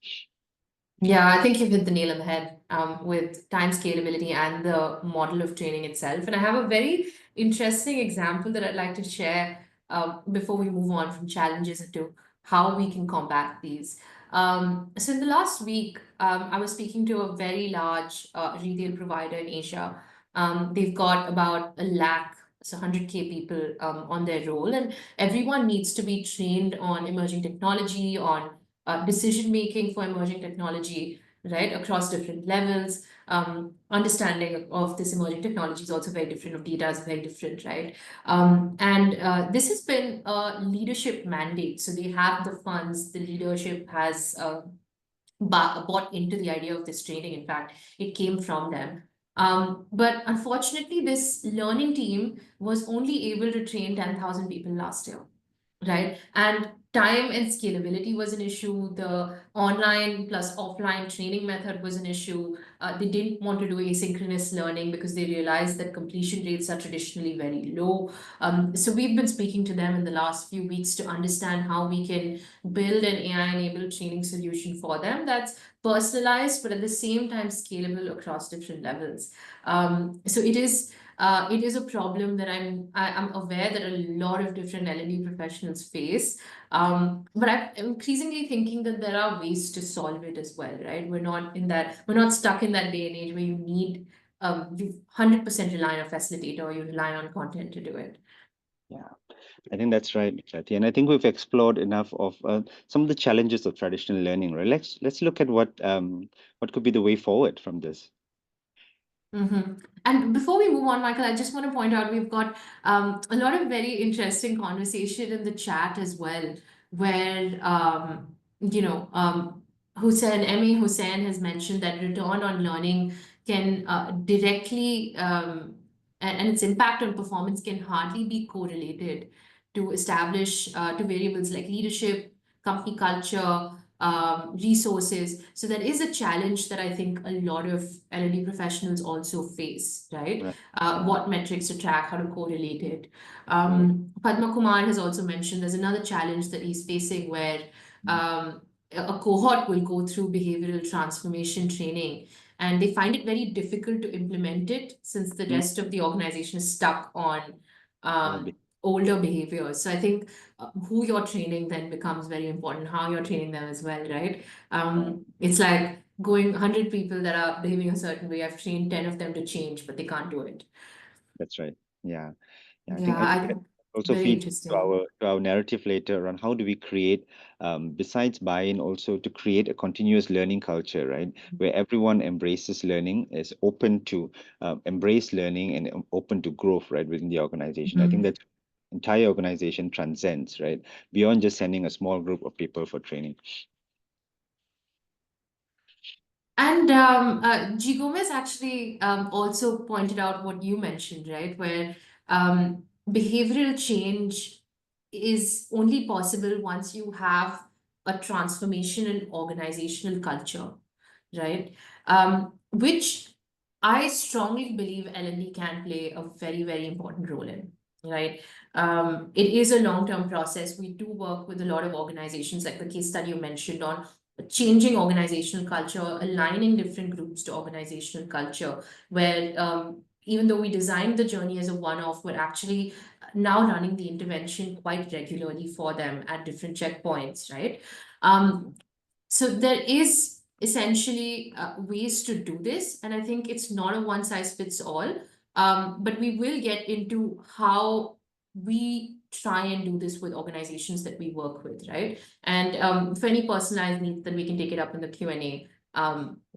Yeah, I think you've hit the nail on the head with time scalability and the model of training itself. And I have a very interesting example that I'd like to share before we move on from challenges into how we can combat these. So in the last week, I was speaking to a very large retail provider in Asia. They've got about a lakh, so 100K people on their roll, and everyone needs to be trained on emerging technology, on decision making for emerging technology, right, across different levels. Understanding of this emerging technology is also very different, of data is very different, right? And this has been a leadership mandate. So they have the funds, the leadership has bought into the idea of this training. In fact, it came from them. But unfortunately, this learning team was only able to train 10,000 people last year, right? And time and scalability was an issue. The online plus offline training method was an issue. They didn't want to do asynchronous learning because they realized that completion rates are traditionally very low. So we've been speaking to them in the last few weeks to understand how we can build an AI-enabled training solution for them that's personalized, but at the same time scalable across different levels. So it is a problem that I'm aware that a lot of different L&D professionals face. But I'm increasingly thinking that there are ways to solve it as well, right? We're not stuck in that day and age where you 100% rely on a facilitator or you rely on content to do it. Yeah, I think that's right, Kathy. And I think we've explored enough of some of the challenges of traditional learning, right? Let's look at what could be the way forward from this. And before we move on, Michael, I just want to point out we've got a lot of very interesting conversation in the chat as well, where Hussein, M.A. Hussein has mentioned that return on learning can directly and its impact on performance can hardly be correlated to establish to variables like leadership, company culture, resources. So that is a challenge that I think a lot of L&D professionals also face, right? Right. Yeah. What metrics to track, how to correlate it. Right. Padma Kumar has also mentioned there's another challenge that he's facing where a cohort will go through behavioral transformation training and they find it very difficult to implement it since the Mm. rest of the organization is stuck on All be- older behaviors. So I think who you're training then becomes very important, how you're training them as well, right? yeah, It's like going 100 people that are behaving a certain way, I've trained 10 of them to change, but they can't do it. that's right. Yeah. Yeah, Yeah, I think I that think also very feeds interesting. to our narrative later on how do we create, besides buy-in, also to create a continuous learning culture, right? Where everyone embraces learning, is open to embrace learning and open to growth, right, within the organization. I think Mhm. that entire organization transcends, right, beyond just sending a small group of people for training. And G. Gomez actually also pointed out what you mentioned, right? Where behavioral change is only possible once you have a transformation in organizational culture, right? Which I strongly believe L&D can play a very, very important role in, right? It is a long-term process. We do work with a lot of organizations, like the case study you mentioned on changing organizational culture, aligning different groups to organizational culture, where even though we designed the journey as a one-off, we're actually now running the intervention quite regularly for them at different checkpoints, right? Um, so there is essentially ways to do this, and I think it's not a one size fits all. But we will get into how we try and do this with organizations that we work with, right? And for any personalized needs, then we can take it up in the Q&A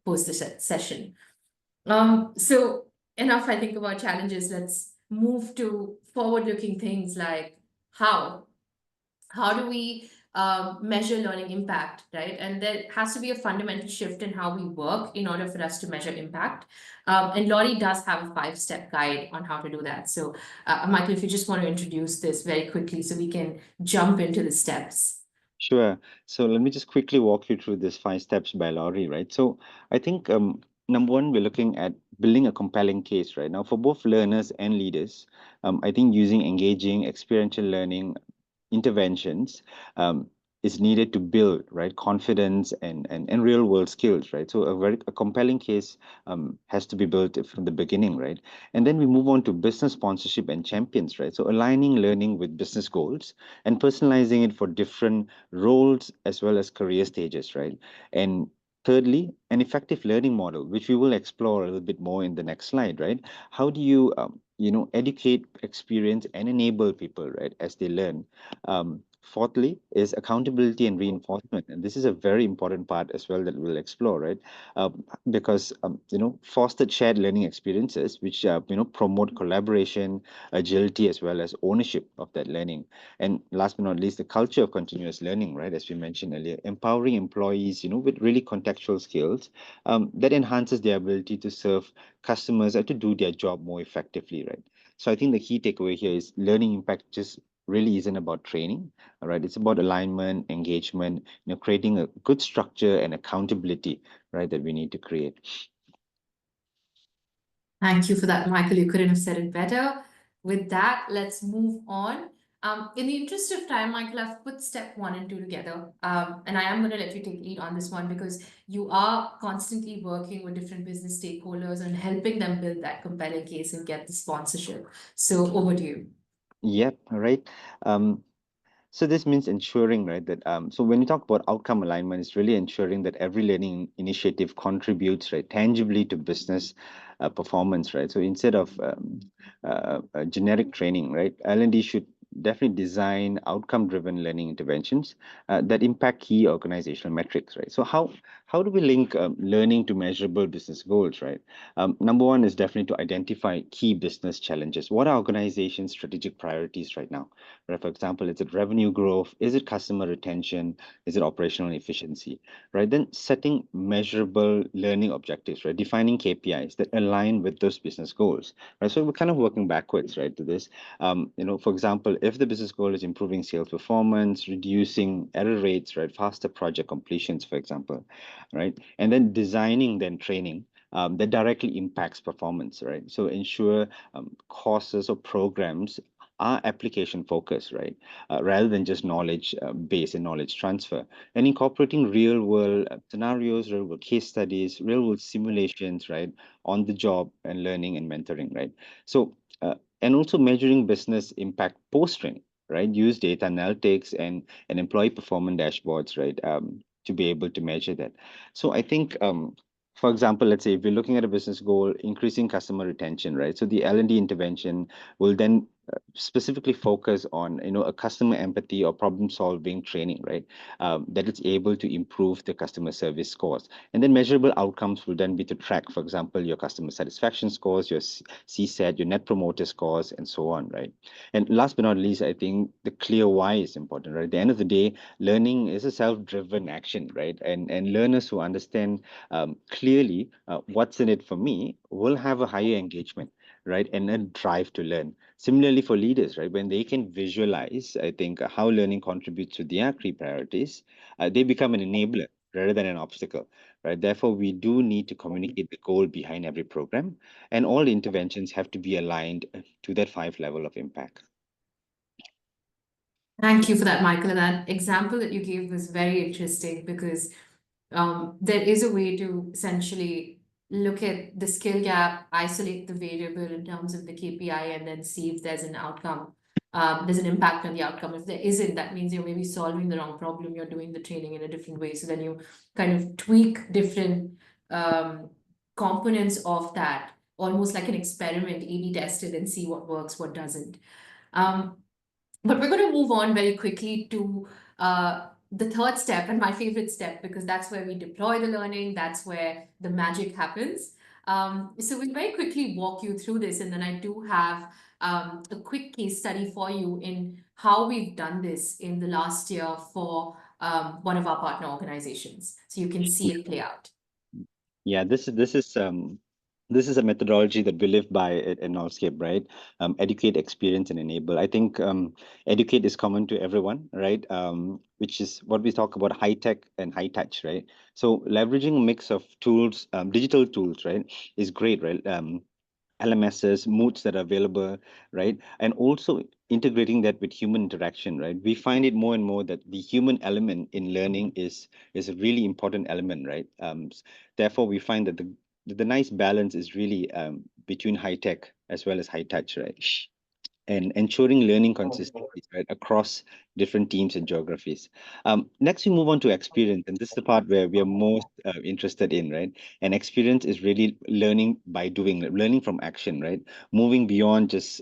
post the session. So enough, I think, about challenges. Let's move to forward-looking things like how how do we measure learning impact, right? And there has to be a fundamental shift in how we work in order for us to measure impact. And Laurie does have a five-step guide on how to do that. So, Michael, if you just want to introduce this very quickly so we can jump into the steps. Sure. So let me just quickly walk you through this five steps by Laurie, right? So I think number one, we're looking at building a compelling case, right? Now, for both learners and leaders, I think using engaging experiential learning interventions is needed to build right confidence and real world skills, right? So a compelling case has to be built from the beginning, right? And then we move on to business sponsorship and champions, right? So aligning learning with business goals and personalizing it for different roles as well as career stages, right? And thirdly, an effective learning model, which we will explore a little bit more in the next slide, right? How do you educate, experience, and enable people, right, as they learn? Fourthly is accountability and reinforcement, and this is a very important part as well that we'll explore, right? Because fostered shared learning experiences, which promote collaboration, agility, as well as ownership of that learning. And last but not least, the culture of continuous learning, right? As we mentioned earlier, empowering employees, with really contextual skills that enhances their ability to serve customers or to do their job more effectively, right? So I think the key takeaway here is learning impact just really isn't about training, all right? It's about alignment, engagement, creating a good structure and accountability, right, that we need to create. Thank you for that, Michael. You couldn't have said it better. With that, let's move on. In the interest of time, Michael, I've put step one and two together. And I am going to let you take lead on this one because you are constantly working with different business stakeholders and helping them build that compelling case and get the sponsorship. So over to you. Yep, all right. Um, So this means ensuring, right, that so when you talk about outcome alignment, it's really ensuring that every learning initiative contributes, right, tangibly to business performance, right? So instead of generic training, right, L&D should definitely design outcome-driven learning interventions that impact key organizational metrics, right? So how do we link learning to measurable business goals, right? Number one is definitely to identify key business challenges. What are organizations' strategic priorities right now? Right? For example, is it revenue growth? Is it customer retention? Is it operational efficiency? Right? Then setting measurable learning objectives, right? Defining KPIs that align with those business goals, right? So we're kind of working backwards, right, to this. For example, if the business goal is improving sales performance, reducing error rates, right, faster project completions, for example, right, and then designing then training that directly impacts performance, right? So ensure courses or programs are application focused, right? Rather than just knowledge base and knowledge transfer. And incorporating real world scenarios, real world case studies, real world simulations, right? On the job and learning and mentoring, right? So, and also measuring business impact post training, right? Use data analytics and employee performance dashboards, right? To be able to measure that. So I think for example, let's say if we're looking at a business goal, increasing customer retention, right? So the L&D intervention will then specifically focus on a customer empathy or problem solving training, right? That it's able to improve the customer service scores, and then measurable outcomes will then be to track, for example, your customer satisfaction scores, your CSAT, your net promoter scores, and so on, right? And last but not least, I think the clear why is important, right? At the end of the day, learning is a self-driven action, right? And learners who understand clearly what's in it for me will have a higher engagement, right? And a drive to learn. Similarly, for leaders, right, when they can visualize, I think, how learning contributes to their key priorities, they become an enabler rather than an obstacle, right? Therefore, we do need to communicate the goal behind every program, and all interventions have to be aligned to that five level of impact. Thank you for that, Michael. And that example that you gave was very interesting because there is a way to essentially look at the skill gap, isolate the variable in terms of the KPI, and then see if there's an outcome. There's an impact on the outcome. If there isn't, that means you're maybe solving the wrong problem. You're doing the training in a different way. So then you kind of tweak different components of that, almost like an experiment, A/B tested and see what works, what doesn't. Um, but we're going to move on very quickly to the third step and my favorite step because that's where we deploy the learning, that's where the magic happens. So we'll very quickly walk you through this, and then I do have a quick case study for you in how we've done this in the last year for one of our partner organizations, so you can see it play out. Yeah, this is a methodology that we live by at Nolscape, right? Educate, experience, and enable. I think educate is common to everyone, right? Which is what we talk about high tech and high touch, right? So leveraging a mix of tools, digital tools, right, is great, right? LMSs, moods that are available, right? And also integrating that with human interaction, right? We find it more and more that the human element in learning is a really important element, right? Therefore, we find that the nice balance is really between high tech as well as high touch, right? And ensuring learning consistency right across different teams and geographies. Next, we move on to experience, and this is the part where we are most interested in, right? And experience is really learning by doing, learning from action, right? Moving beyond just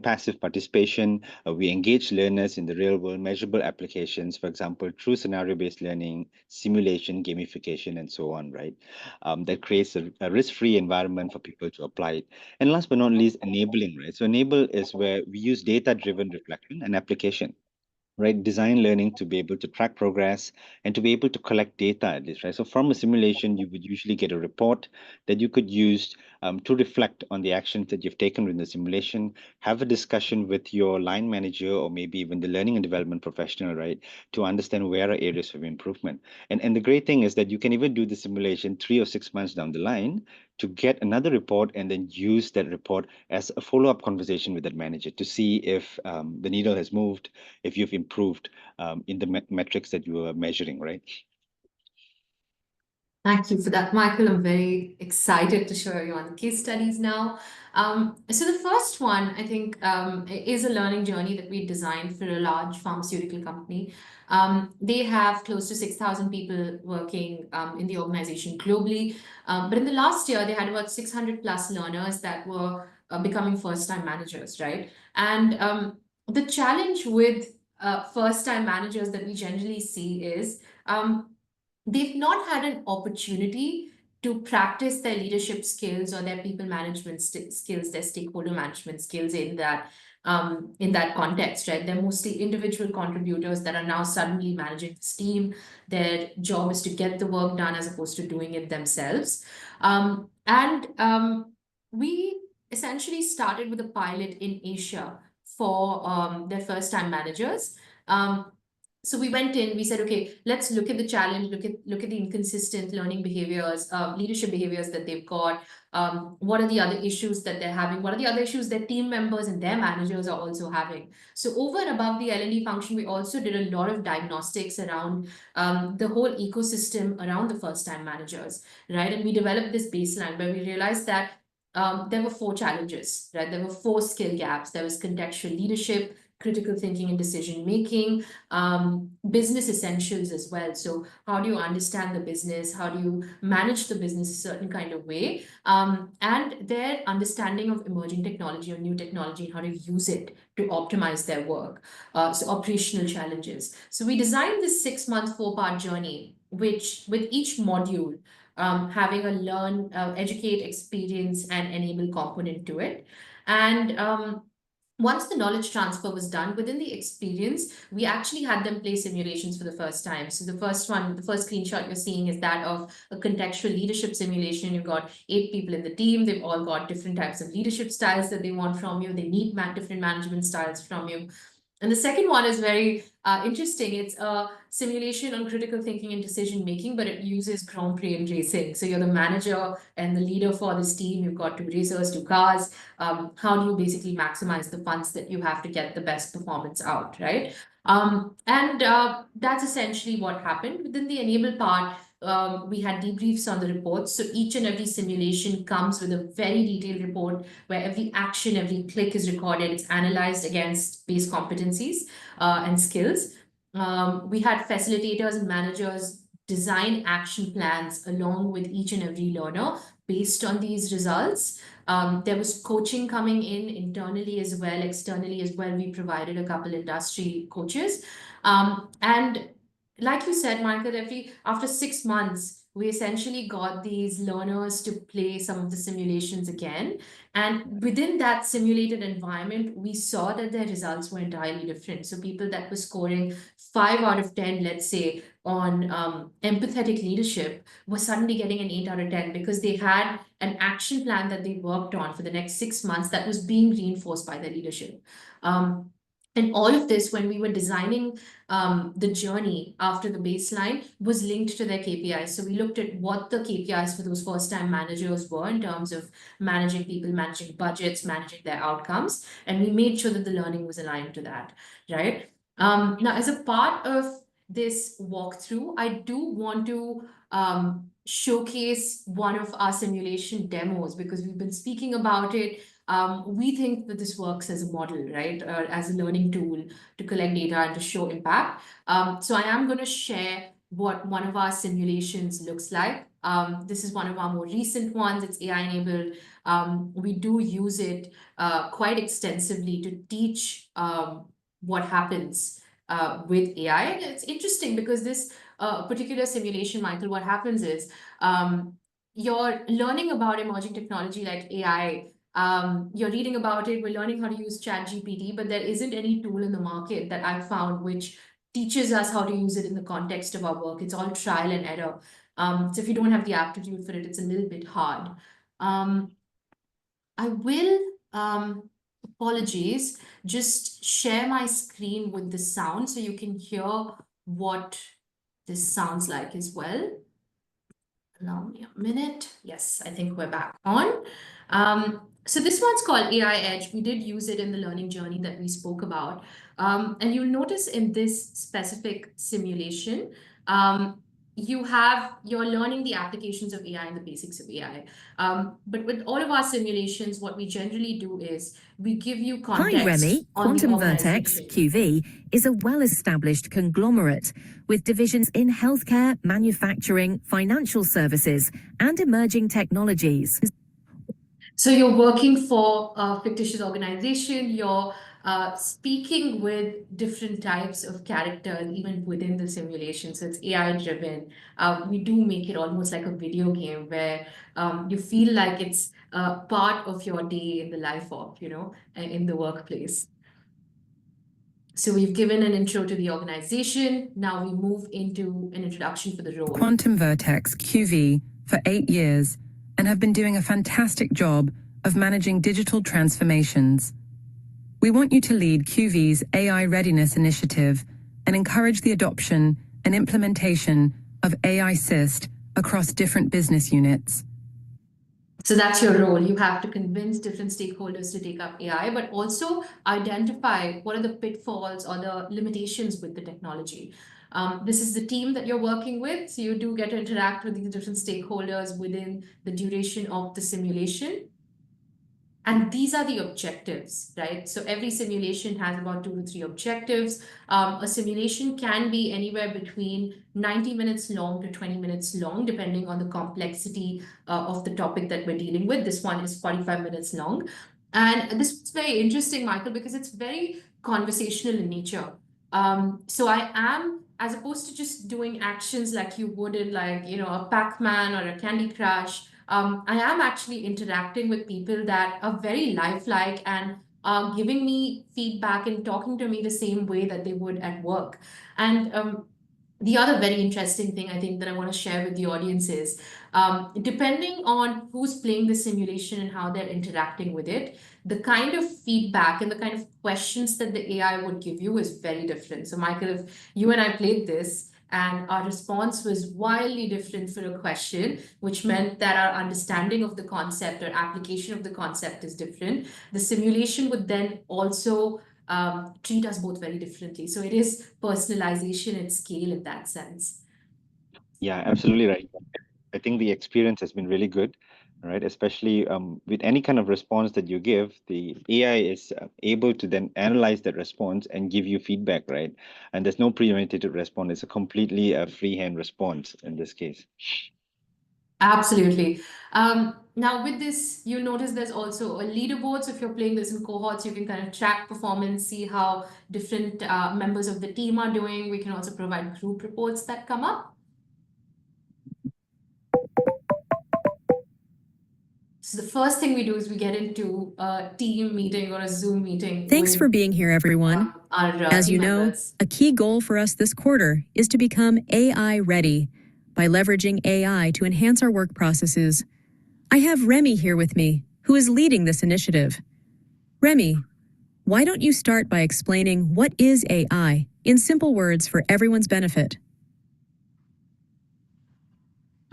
passive participation. We engage learners in the real world, measurable applications, for example, through scenario-based learning, simulation, gamification, and so on, right? That creates a risk-free environment for people to apply it. And last but not least, enabling, right? So enable is where we use data-driven reflection and application, right? Design learning to be able to track progress and to be able to collect data at least, right? So from a simulation, you would usually get a report that you could use to reflect on the actions that you've taken in the simulation, have a discussion with your line manager or maybe even the learning and development professional, right? To understand where are areas of improvement. And the great thing is that you can even do the simulation 3 or 6 months down the line to get another report and then use that report as a follow-up conversation with that manager to see if the needle has moved, if you've improved in the metrics that you are measuring, right? Thank you for that, Michael. I'm very excited to show you on the case studies now. So the first one, I think, is a learning journey that we designed for a large pharmaceutical company. They have close to 6,000 people working in the organization globally. But in the last year, they had about 600 plus learners that were becoming first-time managers, right? And the challenge with first-time managers that we generally see is they've not had an opportunity to practice their leadership skills or their people management skills, their stakeholder management skills in that context, right? They're mostly individual contributors that are now suddenly managing this team. Their job is to get the work done as opposed to doing it themselves. And we essentially started with a pilot in Asia for their first-time managers. Um, so we went in, we said, okay, let's look at the challenge, look at the inconsistent learning behaviors, leadership behaviors that they've got. What are the other issues that they're having? What are the other issues that team members and their managers are also having? So over and above the L&D function, we also did a lot of diagnostics around the whole ecosystem around the first-time managers, right? And we developed this baseline where we realized that there were 4 challenges, right? There were 4 skill gaps. There was contextual leadership, critical thinking and decision making, business essentials as well. So how do you understand the business? How do you manage the business a certain kind of way? And their understanding of emerging technology or new technology and how to use it to optimize their work. So operational challenges. So we designed this 6-month, 4-part journey, which with each module having a learn, educate, experience, and enable component to it. And once the knowledge transfer was done within the experience, we actually had them play simulations for the first time. So the first one, the first screenshot you're seeing is that of a contextual leadership simulation. You've got 8 people in the team. They've all got different types of leadership styles that they want from you. They need different management styles from you. And the second one is very interesting. It's a simulation on critical thinking and decision making, but it uses Grand Prix and racing. So you're the manager and the leader for this team. You've got 2 racers, 2 cars. How do you basically maximize the funds that you have to get the best performance out, right? And that's essentially what happened. Within the enable part, we had debriefs on the reports. So each and every simulation comes with a very detailed report where every action, every click is recorded. It's analyzed against base competencies and skills. We had facilitators and managers design action plans along with each and every learner based on these results. There was coaching coming in internally as well, externally as well. We provided a couple industry coaches. And like you said, Michael, after 6 months, we essentially got these learners to play some of the simulations again. And within that simulated environment, we saw that their results were entirely different. So people that were scoring 5 out of 10, let's say, on empathetic leadership were suddenly getting an 8 out of 10 because they had an action plan that they worked on for the next 6 months that was being reinforced by their leadership. Um, and all of this, when we were designing the journey after the baseline, was linked to their KPIs. So we looked at what the KPIs for those first time managers were in terms of managing people, managing budgets, managing their outcomes. And we made sure that the learning was aligned to that, right? Now, as a part of this walkthrough, I do want to showcase one of our simulation demos because we've been speaking about it. We think that this works as a model, right, as a learning tool to collect data and to show impact. So I am going to share what one of our simulations looks like. This is one of our more recent ones. It's AI enabled. We do use it quite extensively to teach what happens with AI. And it's interesting because this particular simulation, Michael, what happens is you're learning about emerging technology like AI. You're reading about it, we're learning how to use ChatGPT, but there isn't any tool in the market that I've found which teaches us how to use it in the context of our work. It's all trial and error. So if you don't have the aptitude for it, it's a little bit hard. Um, I will, apologies, just share my screen with the sound so you can hear what this sounds like as well. Allow me a minute. Yes, I think we're back on. So this one's called AI Edge. We did use it in the learning journey that we spoke about. And you'll notice in this specific simulation, you're learning the applications of AI and the basics of AI. But with all of our simulations, what we generally do is we give you Hi, Remy. context on the Quantum Vertex, organization. QV, is a well-established conglomerate with divisions in healthcare, manufacturing, financial services, and emerging technologies. So you're working for a fictitious organization, you're speaking with different types of characters even within the simulation. So it's AI driven. We do make it almost like a video game where you feel like it's part of your day in the life of, in the workplace. So we've given an intro to the organization. Now we move into an introduction for the role. Quantum Vertex, QV, for 8 years and have been doing a fantastic job of managing digital transformations. We want you to lead QV's AI Readiness Initiative and encourage the adoption and implementation of AI Assist across different business units. So that's your role. You have to convince different stakeholders to take up AI, but also identify what are the pitfalls or the limitations with the technology. This is the team that you're working with. So you do get to interact with these different stakeholders within the duration of the simulation. And these are the objectives, right? So every simulation has about 2 to 3 objectives. A simulation can be anywhere between 90 minutes long to 20 minutes long, depending on the complexity of the topic that we're dealing with. This one is 45 minutes long. And this is very interesting, Michael, because it's very conversational in nature. So I am, as opposed to just doing actions like you would in like, a Pac-Man or a Candy Crush, I am actually interacting with people that are very lifelike and are giving me feedback and talking to me the same way that they would at work. And the other very interesting thing I think that I want to share with the audience is depending on who's playing the simulation and how they're interacting with it, the kind of feedback and the kind of questions that the AI would give you is very different. So, Michael, if you and I played this, and our response was wildly different for a question, which meant that our understanding of the concept or application of the concept is different. The simulation would then also treat us both very differently. So it is personalization at scale in that sense. Yeah, absolutely right. I think the experience has been really good, right? Especially with any kind of response that you give, the AI is able to then analyze that response and give you feedback, right? And there's no premeditated response. It's a completely freehand response in this case. Absolutely. Now with this, you'll notice there's also a leaderboard. So if you're playing this in cohorts, you can kind of track performance, see how different members of the team are doing. We can also provide group reports that come up. So the first thing we do is we get into a team meeting or a Zoom meeting. Thanks for being here, everyone. Our As team you know, members. a key goal for us this quarter is to become AI ready by leveraging AI to enhance our work processes. I have Remy here with me, who is leading this initiative. Remy, why don't you start by explaining what is AI in simple words for everyone's benefit?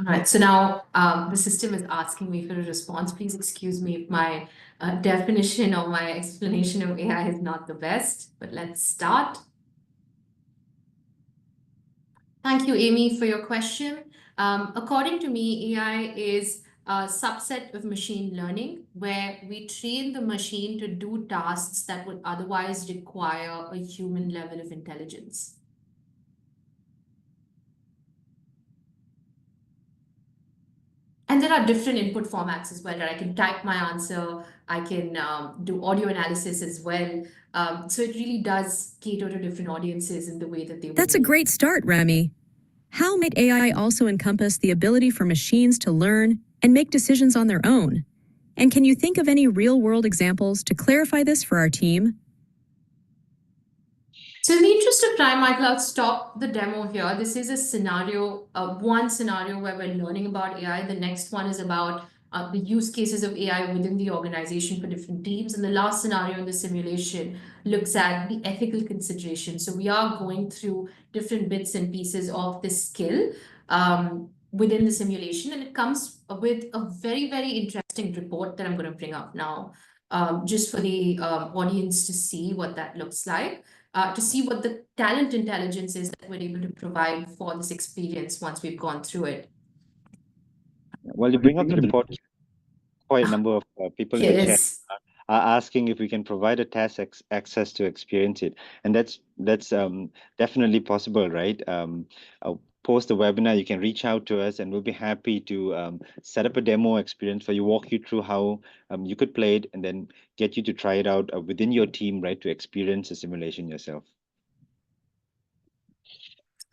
All right, so now the system is asking me for a response. Please excuse me if my definition or my explanation of AI is not the best, but let's start. Thank you, Amy, for your question. According to me, AI is a subset of machine learning where we train the machine to do tasks that would otherwise require a human level of intelligence. And there are different input formats as well, right? I can type my answer, I can do audio analysis as well. So it really does cater to different audiences in the way that they would That's a need. great start, Remy. How might AI also encompass the ability for machines to learn and make decisions on their own? And can you think of any real-world examples to clarify this for our team? So in the interest of time, Michael, I'll stop the demo here. This is a scenario, one scenario where we're learning about AI. The next one is about the use cases of AI within the organization for different teams. And the last scenario in the simulation looks at the ethical considerations. So we are going through different bits and pieces of this skill within the simulation. And it comes with a very, very interesting report that I'm going to bring up now, just for the audience to see what that looks like. To see what the talent intelligence is that we're able to provide for this experience once we've gone through it. While you bring up the report, quite a number of people in the chat are asking if we can provide a task access to experience it, and that's definitely possible, right? Post the webinar, you can reach out to us, and we'll be happy to set up a demo experience for you, walk you through how you could play it, and then get you to try it out within your team, right, to experience the simulation yourself.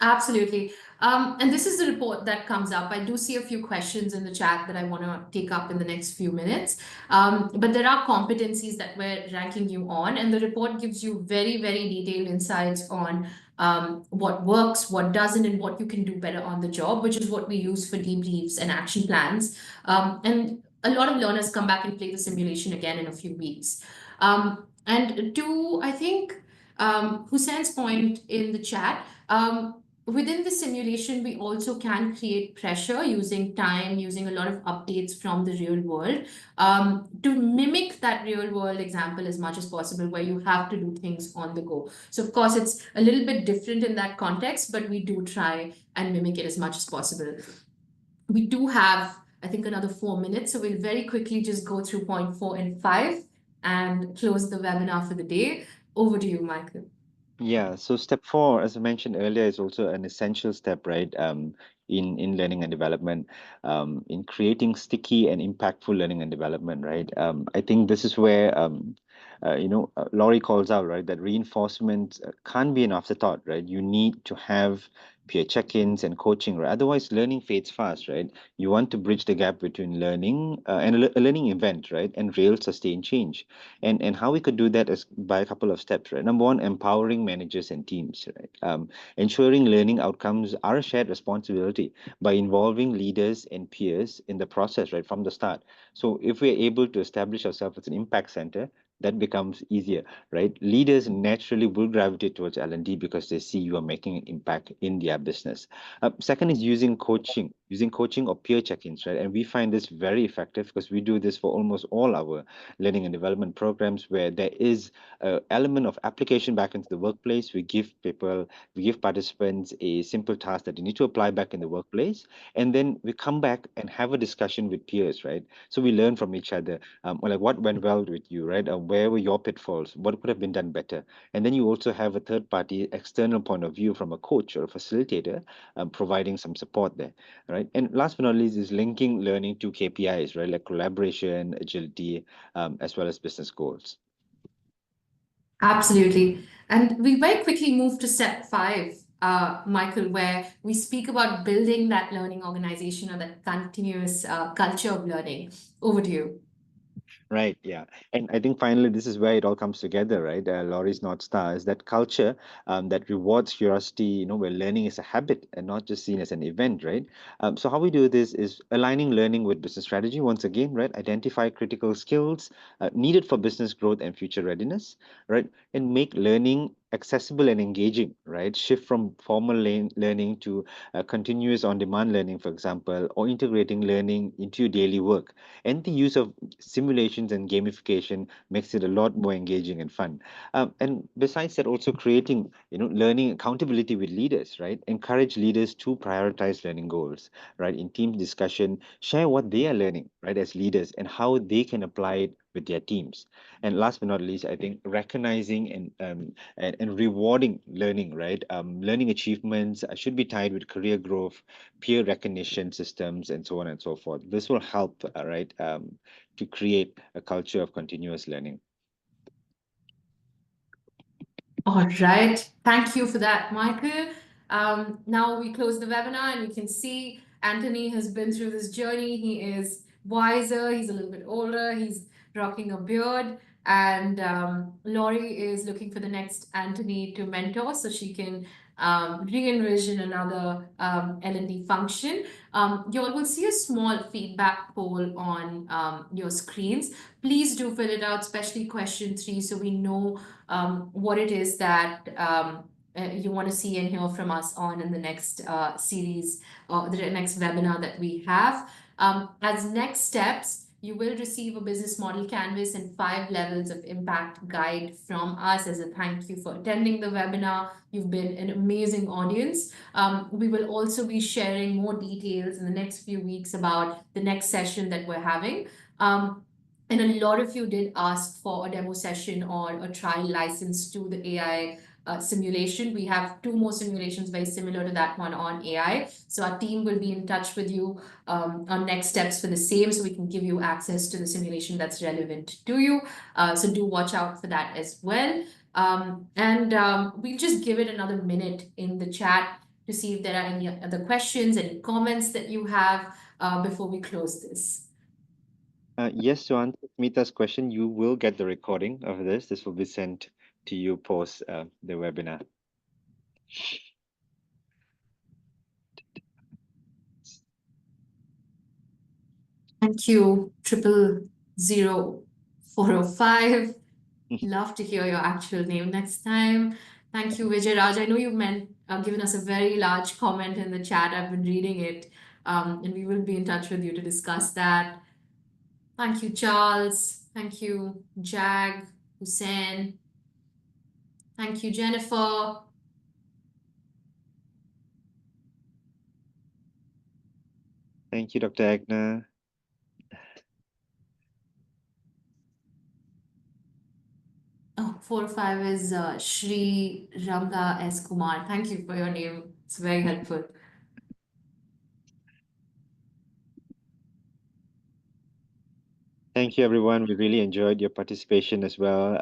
Absolutely. And this is the report that comes up. I do see a few questions in the chat that I want to take up in the next few minutes. But there are competencies that we're ranking you on, and the report gives you very, very detailed insights on what works, what doesn't, and what you can do better on the job, which is what we use for debriefs and action plans. And a lot of learners come back and play the simulation again in a few weeks. And to, I think, Hussein's point in the chat, within the simulation, we also can create pressure using time, using a lot of updates from the real world, to mimic that real world example as much as possible, where you have to do things on the go. So of course, it's a little bit different in that context, but we do try and mimic it as much as possible. We do have, I think, another 4 minutes, so we'll very quickly just go through point 4 and 5 and close the webinar for the day. Over to you, Michael. Yeah, so step 4, as I mentioned earlier, is also an essential step, right? In learning and development, in creating sticky and impactful learning and development, right? I think this is where Laurie calls out, right, that reinforcement can't be an afterthought, right? You need to have peer check-ins and coaching, right? Otherwise, learning fades fast, right? You want to bridge the gap between learning and a learning event, right, and real sustained change. And how we could do that is by a couple of steps, right? Number one, empowering managers and teams, right? Ensuring learning outcomes are a shared responsibility by involving leaders and peers in the process, right, from the start. So if we're able to establish ourselves as an impact center, that becomes easier, right? Leaders naturally will gravitate towards L&D because they see you are making an impact in their business. Second is using coaching or peer check-ins, right? And we find this very effective because we do this for almost all our learning and development programs where there is an element of application back into the workplace. We give participants a simple task that they need to apply back in the workplace, and then we come back and have a discussion with peers, right? So we learn from each other, like what went well with you, right? Where were your pitfalls? What could have been done better? And then you also have a third party external point of view from a coach or a facilitator, providing some support there, right? And last but not least is linking learning to KPIs, right? Like collaboration, agility, as well as business goals. Absolutely. And we very quickly move to step 5, Michael, where we speak about building that learning organization or that continuous culture of learning. Over to you. Right, yeah. And I think finally, this is where it all comes together, right? Laurie's North Star is that culture that rewards curiosity, where learning is a habit and not just seen as an event, right? So how we do this is aligning learning with business strategy once again, right? Identify critical skills needed for business growth and future readiness, right? And make learning accessible and engaging, right? Shift from formal learning to continuous on-demand learning, for example, or integrating learning into your daily work. And the use of simulations and gamification makes it a lot more engaging and fun. And besides that, also creating, learning accountability with leaders, right? Encourage leaders to prioritize learning goals, right? In team discussion, share what they are learning, right, as leaders and how they can apply it with their teams. And last but not least, I think recognizing and rewarding learning, right? Learning achievements should be tied with career growth, peer recognition systems, and so on and so forth. This will help, right, to create a culture of continuous learning. All right. Thank you for that, Michael. Now we close the webinar and you can see Anthony has been through this journey. He is wiser, he's a little bit older, he's rocking a beard, and Laurie is looking for the next Anthony to mentor so she can re-envision another L&D function. You all will see a small feedback poll on your screens. Please do fill it out, especially question 3, so we know what it is that you want to see and hear from us on in the next series or the next webinar that we have. As next steps, you will receive a business model canvas and 5 levels of impact guide from us as a thank you for attending the webinar. You've been an amazing audience. We will also be sharing more details in the next few weeks about the next session that we're having. And a lot of you did ask for a demo session or a trial license to the AI simulation. We have 2 more simulations very similar to that one on AI. So our team will be in touch with you on next steps for the same, so we can give you access to the simulation that's relevant to you. So do watch out for that as well. We'll just give it another minute in the chat to see if there are any other questions, any comments that you have before we close this. Yes, to answer Smita's question, you will get the recording of this. This will be sent to you post the webinar. Thank you, 000405. Love to hear your actual name next time. Thank you, Vijay Raj. I know you've given us a very large comment in the chat. I've been reading it, and we will be in touch with you to discuss that. Thank you, Charles. Thank you, Jag, Hussein. Thank you, Jennifer. Thank you, Dr. Agna. Oh, 405 is Shri Ranga S. Kumar. Thank you for your name. It's very helpful. Thank you, everyone. We really enjoyed your participation as well,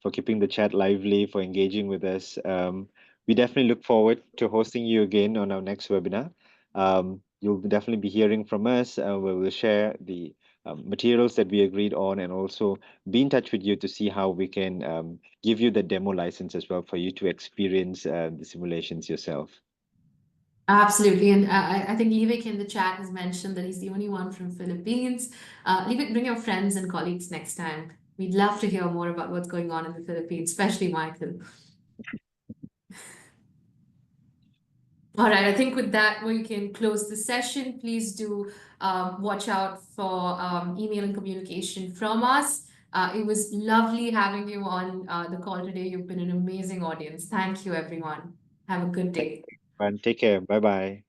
for keeping the chat lively, for engaging with us. We definitely look forward to hosting you again on our next webinar. You'll definitely be hearing from us, where we'll share the materials that we agreed on and also be in touch with you to see how we can give you the demo license as well for you to experience the simulations yourself. Absolutely. And I think Livik in the chat has mentioned that he's the only one from Philippines. Livik, bring your friends and colleagues next time. We'd love to hear more about what's going on in the Philippines, especially Michael. All right, I think with that, we can close the session. Please do watch out for email and communication from us. It was lovely having you on the call today. You've been an amazing audience. Thank you, everyone. Have a good day. And take care. Bye bye.